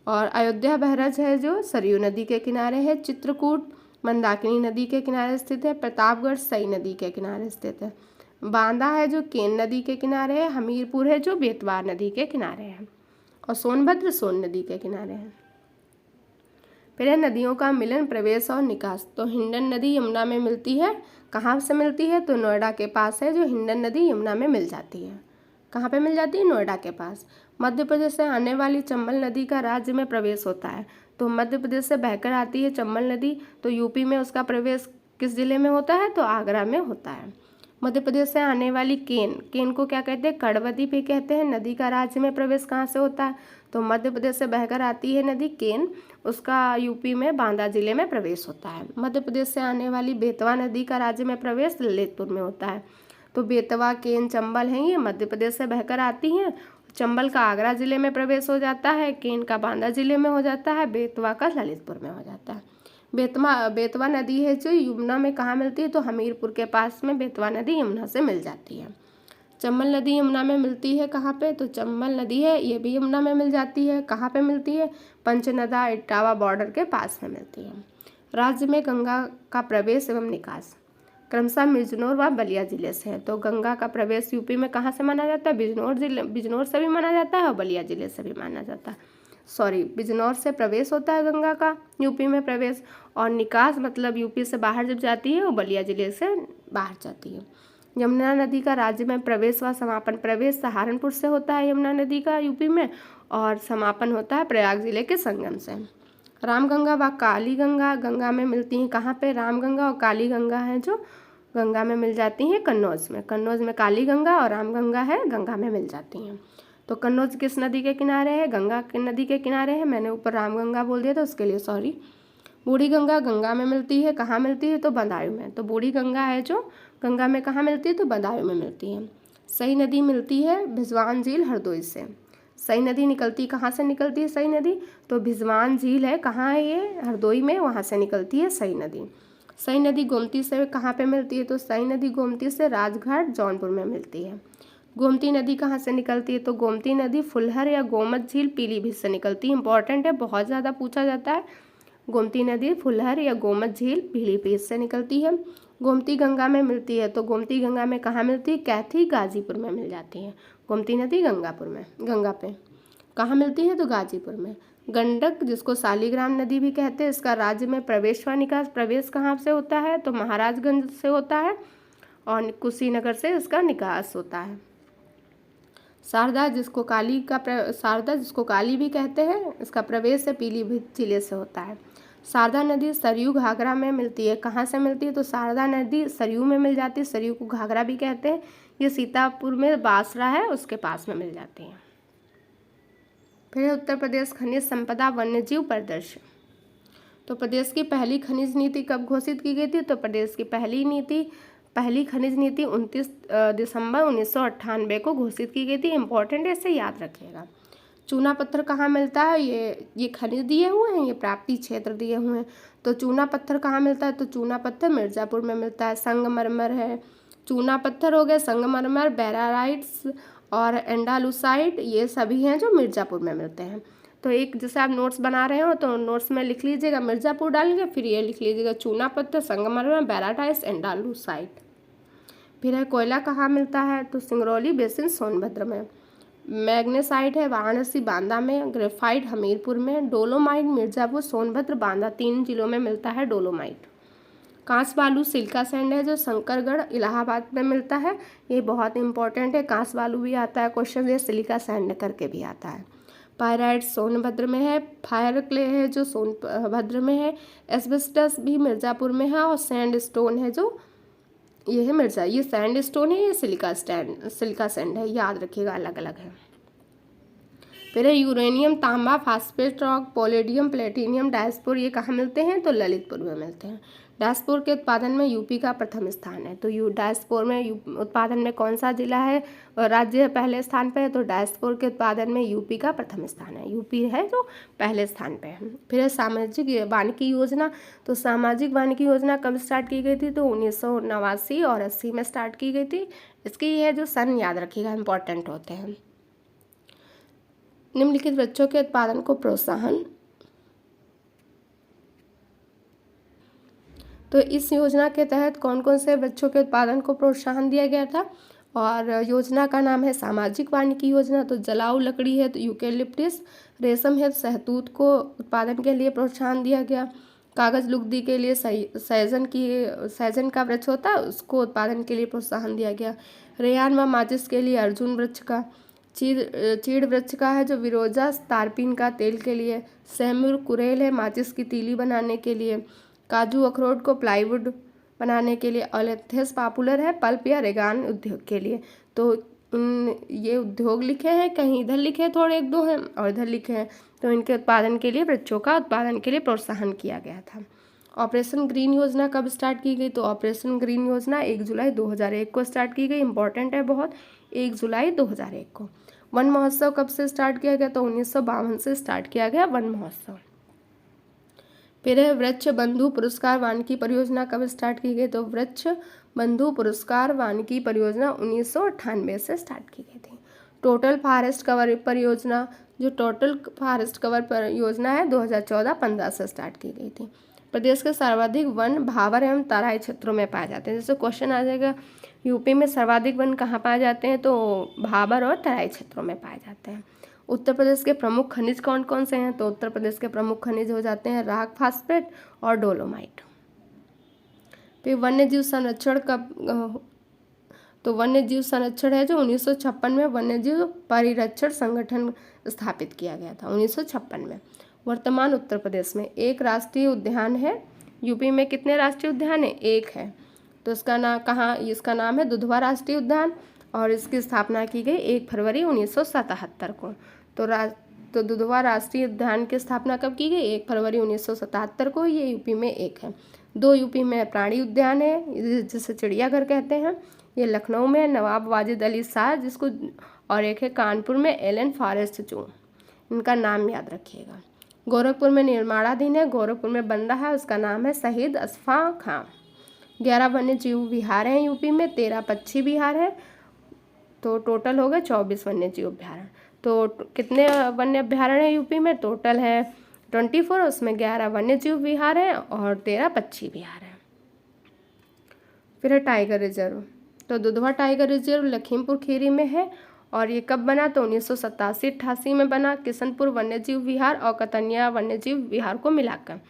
S1: और अयोध्या बहराइच है जो सरयू नदी के किनारे है। चित्रकूट मंदाकिनी नदी के किनारे स्थित है। प्रतापगढ़ सई नदी के किनारे स्थित है। बांदा है जो केन नदी के किनारे है। हमीरपुर है जो बेतवा नदी के किनारे है। और सोनभद्र सोन नदी के किनारे है। फिर है नदियों का मिलन, प्रवेश और निकास, तो हिंडन नदी यमुना में मिलती है। कहाँ से मिलती है, तो नोएडा के पास है जो हिंडन नदी यमुना में मिल जाती है। कहाँ पे मिल जाती है, नोएडा के पास। मध्य प्रदेश से आने वाली चंबल नदी का राज्य में प्रवेश होता है, तो मध्य प्रदेश से बहकर आती है चंबल नदी, तो यूपी में उसका प्रवेश किस जिले में होता है, तो आगरा में होता है। मध्य प्रदेश से आने वाली केन को क्या कहते हैं, कर्णवती भी कहते हैं। नदी का राज्य में प्रवेश कहाँ से होता है, तो मध्य प्रदेश से बहकर आती है नदी केन, उसका यूपी में बांदा जिले में प्रवेश होता है। मध्य प्रदेश से आने वाली बेतवा नदी का राज्य में प्रवेश ललितपुर में होता है। तो बेतवा, केन, चंबल हैं ये मध्य प्रदेश से बहकर आती हैं। चंबल का आगरा जिले में प्रवेश हो जाता है, केन का बांदा जिले में हो जाता है, बेतवा का ललितपुर में हो जाता है। बेतवा नदी है जो यमुना में कहाँ मिलती है, तो हमीरपुर के पास में बेतवा नदी यमुना से मिल जाती है। चंबल नदी यमुना में मिलती है कहाँ पे, तो चंबल नदी है ये भी यमुना में मिल जाती है। कहाँ पे मिलती है, पंचनदा इटावा बॉर्डर के पास में मिलती है। राज्य में गंगा का प्रवेश एवं निकास क्रमशः बिजनौर व बलिया जिले से है, तो गंगा का प्रवेश यूपी में कहाँ से माना जाता है, बिजनौर से भी माना जाता है और बलिया जिले से भी माना जाता है। बिजनौर से प्रवेश होता है गंगा का यूपी में प्रवेश, और निकास मतलब यूपी से बाहर जब जाती है वो बलिया जिले से बाहर जाती है। यमुना नदी का राज्य में प्रवेश व समापन, प्रवेश सहारनपुर से होता है यमुना नदी का यूपी में, और समापन होता है प्रयाग जिले के संगम से। रामगंगा व काली गंगा गंगा में मिलती हैं कहाँ पे, रामगंगा और काली गंगा हैं जो गंगा में मिल जाती हैं कन्नौज में काली गंगा और रामगंगा है गंगा में मिल जाती हैं। तो कन्नौज किस नदी के किनारे है, गंगा की नदी के किनारे है। मैंने ऊपर रामगंगा बोल दिया था उसके लिए सॉरी। बूढ़ी गंगा गंगा में मिलती है, कहाँ मिलती है, तो बदायूं में। तो बूढ़ी गंगा है जो गंगा में कहाँ मिलती है, तो बदायूं में मिलती है। सई नदी मिलती है भिजवान झील हरदोई से। सई नदी निकलती कहाँ से निकलती है सई नदी, तो भिजवान झील है, कहाँ है ये, हरदोई में, वहाँ से निकलती है सई नदी। सई नदी गोमती से कहाँ पे मिलती है, तो सई नदी गोमती से राजघाट जौनपुर में मिलती है। गोमती नदी कहाँ से निकलती है, तो गोमती नदी फुलहर या गोमत झील पीलीभीत से निकलती है। इंपॉर्टेंट है, बहुत ज़्यादा पूछा जाता है। गोमती नदी फुलहर या गोमत झील पीलीभीत से निकलती है। गोमती गंगा में मिलती है, तो गोमती गंगा में कहाँ मिलती है, कैथी गाजीपुर में मिल जाती है। गोमती नदी गंगा पे कहाँ मिलती है, तो गाजीपुर में। गंडक जिसको शालिग्राम नदी भी कहते हैं, इसका राज्य में प्रवेश व निकास, प्रवेश कहाँ से होता है तो महाराजगंज से होता है और कुशीनगर से इसका निकास होता है। शारदा जिसको काली भी कहते हैं, इसका प्रवेश है पीलीभीत जिले से होता है। शारदा नदी सरयू घाघरा में मिलती है, कहाँ से मिलती है तो शारदा नदी सरयू में मिल जाती है, सरयू को घाघरा भी कहते हैं। ये सीतापुर में बासरा है उसके पास में मिल जाती है। फिर उत्तर प्रदेश खनिज संपदा वन्यजीव परिदृश्य। तो प्रदेश की पहली खनिज नीति कब घोषित की गई थी तो प्रदेश की पहली खनिज नीति 29 दिसंबर 1998 को घोषित की गई थी। इंपॉर्टेंट है, इसे याद रखिएगा। चूना पत्थर कहाँ मिलता है, ये खनिज दिए हुए हैं, ये प्राप्ति क्षेत्र दिए हुए हैं। तो चूना पत्थर कहाँ मिलता है तो चूना पत्थर मिर्ज़ापुर में मिलता है। संगमरमर है, चूना पत्थर हो गया, संगमरमर, बेराराइट्स और एंडालुसाइट, ये सभी हैं जो मिर्ज़ापुर में मिलते हैं। तो एक जैसे आप नोट्स बना रहे हो तो नोट्स में लिख लीजिएगा मिर्ज़ापुर डाल के, फिर ये लिख लीजिएगा चूना पत्थर, संगमरमर, बेराराइट्स, एंडालुसाइट। फिर है कोयला कहाँ मिलता है तो सिंगरौली बेसिन सोनभद्र में। मैग्नेसाइट है वाराणसी बांदा में, ग्रेफाइट हमीरपुर में, डोलोमाइट मिर्ज़ापुर, सोनभद्र, बांदा, 3 जिलों में मिलता है डोलोमाइट। कांस बालू सिल्का सैंड है जो शंकरगढ़ इलाहाबाद में मिलता है, ये बहुत इंपॉर्टेंट है। कांस बालू भी आता है क्वेश्चन, ये सिलिका सैंड करके भी आता है। पायराइट सोनभद्र में है, फायर क्ले है जो सोनभद्र में है, एस्बेस्टस भी मिर्ज़ापुर में है और सैंड स्टोन है जो ये है ये सैंड स्टोन है, ये सिलिका सैंड है, याद रखिएगा, अलग अलग है। फिर है यूरेनियम, तांबा, फास्फेट रॉक, पोलेडियम, प्लेटिनियम, डायस्पोर, ये कहाँ मिलते हैं तो ललितपुर में मिलते हैं। डायस्पोर के उत्पादन में यूपी का प्रथम स्थान है। तो डायस्पोर में उत्पादन में कौन सा जिला है राज्य पहले स्थान पे है तो डायस्पोर के उत्पादन में यूपी का प्रथम स्थान है, यूपी है जो पहले स्थान पे है। फिर है सामाजिक वानिकी योजना। तो सामाजिक वानिकी योजना कब स्टार्ट की गई थी तो 1989 और 80 में स्टार्ट की गई थी। इसकी ये जो सन याद रखिएगा, इंपॉर्टेंट होते हैं। निम्नलिखित वृक्षों के उत्पादन को प्रोत्साहन। तो इस योजना के तहत कौन कौन से वृक्षों के उत्पादन को प्रोत्साहन दिया गया था और योजना का नाम है सामाजिक वानिकी योजना। तो जलाऊ लकड़ी है तो यूकेलिप्टिस, रेशम है सहतूत को उत्पादन के लिए प्रोत्साहन दिया गया। कागज़ लुगदी के लिए सैजन का वृक्ष होता है उसको उत्पादन के लिए प्रोत्साहन दिया गया। रेयान व माचिस के लिए अर्जुन वृक्ष का। चीड़ वृक्ष का है जो विरोजा तारपीन का तेल के लिए। सहमुर कुरेल है माचिस की तीली बनाने के लिए। काजू अखरोट को प्लाईवुड बनाने के लिए। ओलेथेस पॉपुलर है पल्प या रेगान उद्योग के लिए। तो ये उद्योग लिखे हैं, कहीं इधर लिखे थोड़े एक दो हैं और इधर लिखे हैं। तो इनके उत्पादन के लिए वृक्षों का उत्पादन के लिए प्रोत्साहन किया गया था। ऑपरेशन ग्रीन योजना कब स्टार्ट की गई तो ऑपरेशन ग्रीन योजना 1 जुलाई 2001 को स्टार्ट की गई। इंपॉर्टेंट है बहुत, 1 जुलाई 2001 को। वन महोत्सव कब से स्टार्ट किया गया तो 1952 से स्टार्ट किया गया वन महोत्सव। फिर है वृक्ष बंधु पुरस्कार वानिकी परियोजना कब स्टार्ट की गई तो वृक्ष बंधु पुरस्कार वानिकी परियोजना 1998 से स्टार्ट की गई थी। टोटल फॉरेस्ट कवर परियोजना, जो टोटल फॉरेस्ट कवर परियोजना है 2014-15 से स्टार्ट की गई थी। प्रदेश के सर्वाधिक वन भाबर एवं तराई क्षेत्रों में पाए जाते हैं। जैसे क्वेश्चन आ जाएगा यूपी में सर्वाधिक वन कहाँ पाए जाते हैं तो भाबर और तराई क्षेत्रों में पाए जाते हैं। उत्तर प्रदेश के प्रमुख खनिज कौन कौन से हैं तो उत्तर प्रदेश के प्रमुख खनिज हो जाते हैं राख, फास्फेट और डोलोमाइट। फिर वन्यजीव संरक्षण का तो वन्यजीव संरक्षण है जो 1956 में वन्यजीव परिरक्षण संगठन स्थापित किया गया था 1956 में। वर्तमान उत्तर प्रदेश में एक राष्ट्रीय उद्यान है। यूपी में कितने राष्ट्रीय उद्यान है, एक है। तो इसका नाम है दुधवा राष्ट्रीय उद्यान और इसकी स्थापना की गई 1 फरवरी 1977 को। तो दुधवा राष्ट्रीय उद्यान की स्थापना कब की गई 1 फरवरी 1977 को। ये यूपी में एक है। 2 यूपी में प्राणी उद्यान है जिसे चिड़ियाघर कहते हैं, ये लखनऊ में नवाब वाजिद अली शाह जिसको, और एक है कानपुर में एलन फॉरेस्ट जू, इनका नाम याद रखिएगा। गोरखपुर में निर्माणाधीन है, गोरखपुर में बन रहा है, उसका नाम है शहीद अशफाक खां। 11 वन्य जीव विहार हैं यूपी में, 13 पक्षी विहार है, तो टोटल हो गए 24 वन्य जीव अभ्यारण्य। तो कितने वन्य अभ्यारण्य है यूपी में, टोटल है 24, उसमें 11 वन्य जीव विहार है और 13 पक्षी विहार है। फिर है टाइगर रिजर्व। तो दुधवा टाइगर रिजर्व लखीमपुर खीरी में है और ये कब बना, तो 1987-88 में बना, किशनपुर वन्यजीव विहार और कतनिया वन्यजीव विहार को मिलाकर।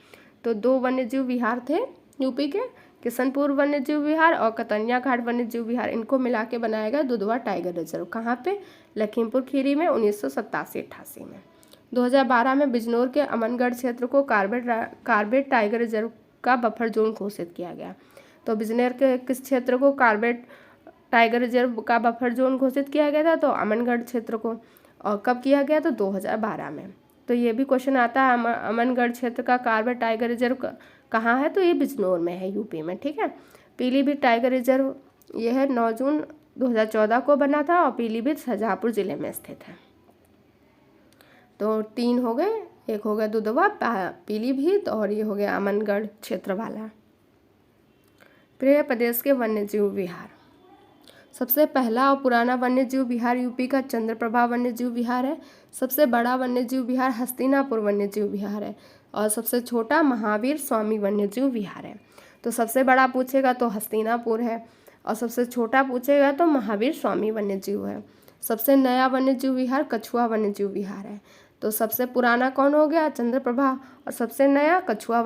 S1: तो 2 वन्यजीव विहार थे यूपी के, किशनपुर वन्यजीव विहार और कतनिया घाट वन्यजीव विहार, इनको मिला के बनाया गया दुधवा टाइगर रिजर्व। कहाँ पे, लखीमपुर खीरी में 1987-88 में। 2012 में बिजनौर के अमनगढ़ क्षेत्र को कार्बेट टाइगर रिजर्व का बफर जोन घोषित किया गया। तो बिजनौर के किस क्षेत्र को कार्बेट टाइगर रिजर्व का बफर जोन घोषित किया गया था, तो अमनगढ़ क्षेत्र को। और कब किया गया, तो 2012 में। तो ये भी क्वेश्चन आता है, अमनगढ़ क्षेत्र का कार्बेट टाइगर रिजर्व कहाँ है, तो ये बिजनौर में है, यूपी में, ठीक है। पीलीभीत टाइगर रिजर्व ये है 9 जून 2014 को बना था और पीलीभीत शाहजहाँपुर जिले में स्थित है। तो 3 हो गए, एक हो गया दुधवा पीलीभीत और ये हो गया अमनगढ़ क्षेत्र वाला। फिर प्रदेश के वन्यजीव विहार। सबसे पहला और पुराना वन्यजीव विहार यूपी का चंद्रप्रभा वन्यजीव विहार है। सबसे बड़ा वन्यजीव विहार हस्तिनापुर वन्यजीव विहार है और सबसे छोटा महावीर स्वामी वन्यजीव विहार है। तो सबसे बड़ा पूछेगा तो हस्तिनापुर है और सबसे छोटा पूछेगा तो महावीर स्वामी वन्यजीव है। सबसे नया वन्यजीव विहार कछुआ वन्यजीव विहार है। तो सबसे पुराना कौन हो गया, चंद्रप्रभा, और सबसे नया कछुआ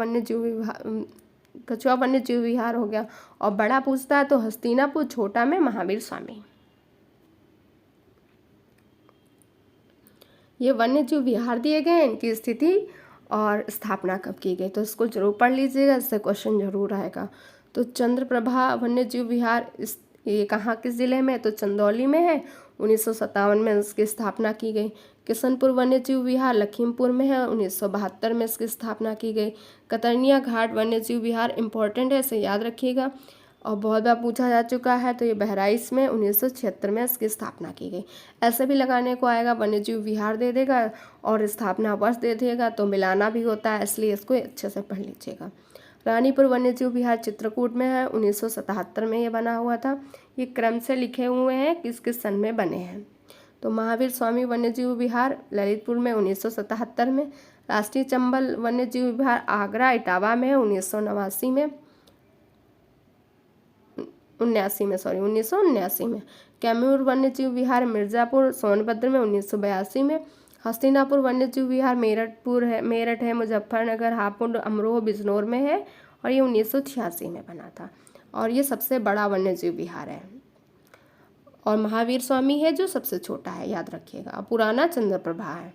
S1: वन्यजीव विहार हो गया। और बड़ा पूछता है तो हस्तिनापुर, छोटा में महावीर स्वामी। ये वन्यजीव विहार दिए गए, इनकी स्थिति और स्थापना कब की गई, तो इसको जरूर पढ़ लीजिएगा, इससे क्वेश्चन जरूर आएगा। तो चंद्रप्रभा वन्यजीव विहार ये कहाँ, किस जिले में, तो चंदौली में है। 1957 में इसकी स्थापना की गई। किशनपुर वन्यजीव विहार लखीमपुर में है, 1972 में इसकी स्थापना की गई। कतरनिया घाट वन्यजीव विहार इम्पोर्टेंट है, इसे याद रखिएगा और बहुत बार पूछा जा चुका है। तो ये बहराइच में 1976 में इसकी स्थापना की गई। ऐसे भी लगाने को आएगा, वन्यजीव विहार दे देगा और स्थापना वर्ष दे देगा, तो मिलाना भी होता है, इसलिए इसको अच्छे से पढ़ लीजिएगा। रानीपुर वन्यजीव विहार चित्रकूट में है, 1977 में ये बना हुआ था। ये क्रम से लिखे हुए हैं किस किस सन में बने हैं। तो महावीर स्वामी वन्यजीव विहार ललितपुर में 1977 में। राष्ट्रीय चंबल वन्यजीव विहार आगरा इटावा में है 1979 में। कैमूर वन्यजीव विहार मिर्ज़ापुर सोनभद्र में 1982 में। हस्तिनापुर वन्यजीव विहार मेरठ है, मुजफ्फरनगर, हापुड़, अमरोह, बिजनौर में है और ये 1986 में बना था और ये सबसे बड़ा वन्यजीव विहार है। और महावीर स्वामी है जो सबसे छोटा है, याद रखिएगा। पुराना चंद्रप्रभा है।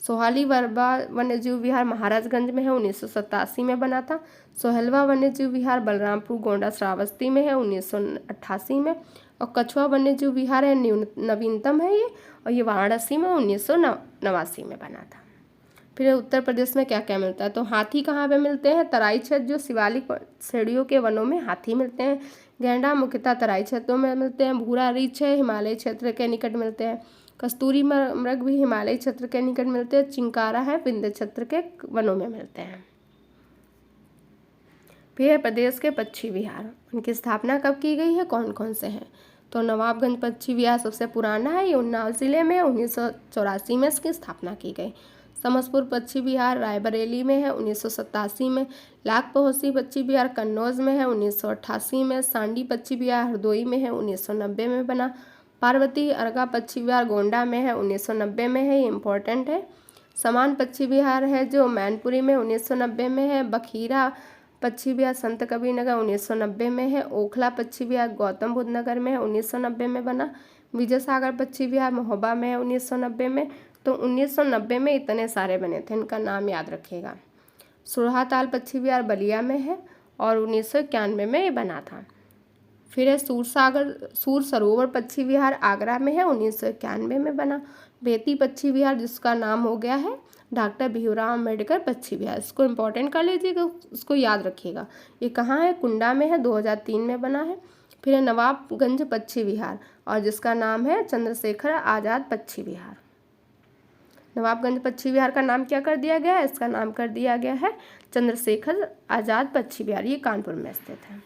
S1: सोहाली वर्बा वन्यजीव विहार महाराजगंज में है, 1987 में बना था। सोहेलवा वन्यजीव विहार बलरामपुर गोंडा श्रावस्ती में है, 1988 में। और कछुआ वन्यजीव विहार है, नवीनतम है ये, और ये वाराणसी में 1989 में बना था। फिर उत्तर प्रदेश में क्या क्या मिलता है, तो हाथी कहाँ पे मिलते हैं, तराई क्षेत्र जो शिवालिक श्रेणियों के वनों में हाथी मिलते हैं। गैंडा मुख्यतः तराई क्षेत्रों में मिलते हैं। भूरा रीछ है, हिमालय क्षेत्र के निकट मिलते हैं। कस्तूरी मृग भी हिमालय क्षेत्र के निकट मिलते हैं। चिंकारा है, विंध्य क्षेत्र के वनों में मिलते हैं। फिर प्रदेश के पक्षी विहार, उनकी स्थापना कब की गई है, कौन कौन से हैं, तो नवाबगंज पक्षी विहार सबसे पुराना है, ये उन्नाव जिले में 1984 में इसकी स्थापना की गई। समसपुर पक्षी विहार रायबरेली में है, 1987 में। लाख पहोसी पक्षी विहार कन्नौज में है, 1988 में। सांडी पक्षी विहार हरदोई में है, 1990 में बना। पार्वती अर्गा पक्षी विहार गोंडा में है, 1990 में है, ये इम्पोर्टेंट है। समान पक्षी विहार है जो मैनपुरी में 1990 में है। बखीरा पक्षी विहार संत कबीर नगर 1990 में है। ओखला पक्षी विहार गौतम बुद्ध नगर में है, 1990 में बना। विजय सागर पक्षी विहार महोबा में है, 1990 में। तो 1990 में इतने सारे बने थे, इनका नाम याद रखिएगा। सुरहाताल पक्षी विहार बलिया में है और 1991 में ये बना था। फिर है सूर सरोवर पक्षी विहार आगरा में है, 1991 में बना। बेती पक्षी विहार जिसका नाम हो गया है डॉक्टर भीमराव अम्बेडकर पक्षी विहार, इसको इम्पोर्टेंट कर लीजिएगा, इसको याद रखिएगा। ये कहाँ है, कुंडा में है, 2003 में बना है। फिर है नवाबगंज पक्षी विहार और जिसका नाम है चंद्रशेखर आज़ाद पक्षी विहार। नवाबगंज पक्षी विहार का नाम क्या कर दिया गया है, इसका नाम कर दिया गया है चंद्रशेखर आज़ाद पक्षी विहार, ये कानपुर में स्थित है।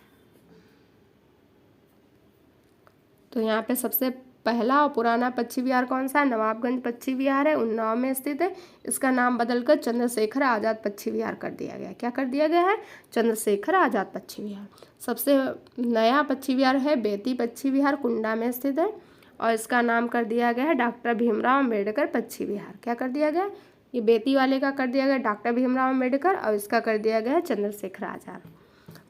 S1: तो यहाँ पे सबसे पहला और पुराना पक्षी विहार कौन सा है, नवाबगंज पक्षी विहार है, उन्नाव में स्थित है। इसका नाम बदलकर चंद्रशेखर आज़ाद पक्षी विहार कर दिया गया है। क्या कर दिया गया है, चंद्रशेखर आज़ाद पक्षी विहार। सबसे नया पक्षी विहार है बेती पक्षी विहार, कुंडा में स्थित है और इसका नाम कर दिया गया है डॉक्टर भीमराव अम्बेडकर पक्षी विहार। क्या कर दिया गया? ये बेती वाले का कर दिया गया डॉक्टर भीमराव अम्बेडकर और इसका कर दिया गया है चंद्रशेखर आजाद।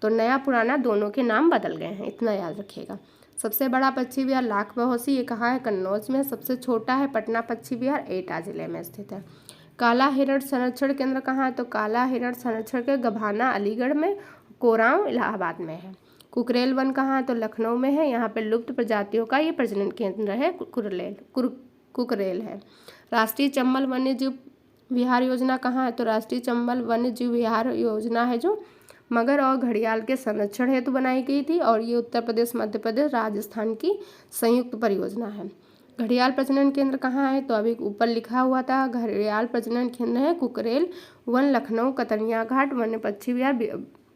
S1: तो नया पुराना दोनों के नाम बदल गए हैं, इतना याद रखिएगा। सबसे बड़ा पक्षी विहार लाख बहोसी, ये कहाँ है? कन्नौज में। सबसे छोटा है पटना पक्षी विहार, एटा जिले में स्थित है। काला हिरण संरक्षण केंद्र कहाँ है? तो काला हिरण संरक्षण के गभाना अलीगढ़ में, कोरांव इलाहाबाद में है। कुकरेल वन कहाँ है? तो लखनऊ में है। यहाँ पे लुप्त प्रजातियों का ये प्रजनन केंद्र है, कुकरेल है। राष्ट्रीय चंबल वन्य जीव विहार योजना कहाँ है? तो राष्ट्रीय चंबल वन्य जीव विहार योजना है जो मगर और घड़ियाल के संरक्षण हेतु बनाई गई थी और ये उत्तर प्रदेश, मध्य प्रदेश, राजस्थान की संयुक्त परियोजना है। घड़ियाल प्रजनन केंद्र कहाँ है? तो अभी ऊपर लिखा हुआ था, घड़ियाल प्रजनन केंद्र है कुकरेल वन, लखनऊ, कतरिया घाट वन्य पक्षी विहार,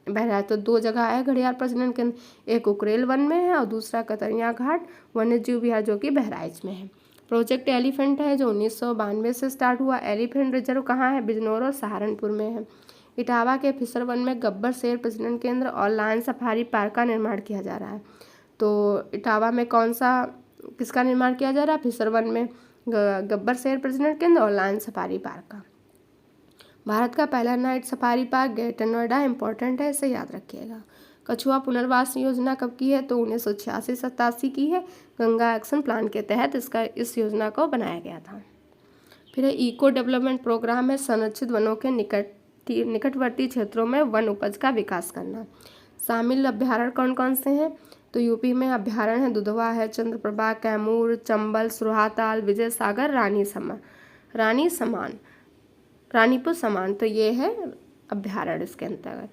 S1: बहराइच। तो 2 जगह है घड़ियाल प्रजनन केंद्र, एक कुकरेल वन में है और दूसरा कतरिया घाट वन्य जीव विहार जो कि बहराइच में है। प्रोजेक्ट एलिफेंट है जो 1992 से स्टार्ट हुआ। एलिफेंट रिजर्व कहाँ है? बिजनौर और सहारनपुर में है। इटावा के फिशर वन में गब्बर शेर प्रजनन केंद्र और लायन सफारी पार्क का निर्माण किया जा रहा है। तो इटावा में किसका निर्माण किया जा रहा है? फिशर वन में गब्बर शेर प्रजनन केंद्र और लायन सफारी पार्क का। भारत का पहला night safari park greater Noida important है, इसे याद रखिएगा। कछुआ पुनर्वास योजना कब की है? तो 1986-87 की है। गंगा एक्शन प्लान के तहत इस योजना को बनाया गया था। फिर इको डेवलपमेंट प्रोग्राम है संरक्षित वनों के निकटवर्ती क्षेत्रों में वन उपज का विकास करना। शामिल अभ्यारण्य कौन कौन से हैं? तो यूपी में अभ्यारण्य है दुधवा है, चंद्रप्रभा, कैमूर, चंबल, सुरहाताल, विजय सागर, रानीपुर समान। तो ये है अभ्यारण्य इसके अंतर्गत।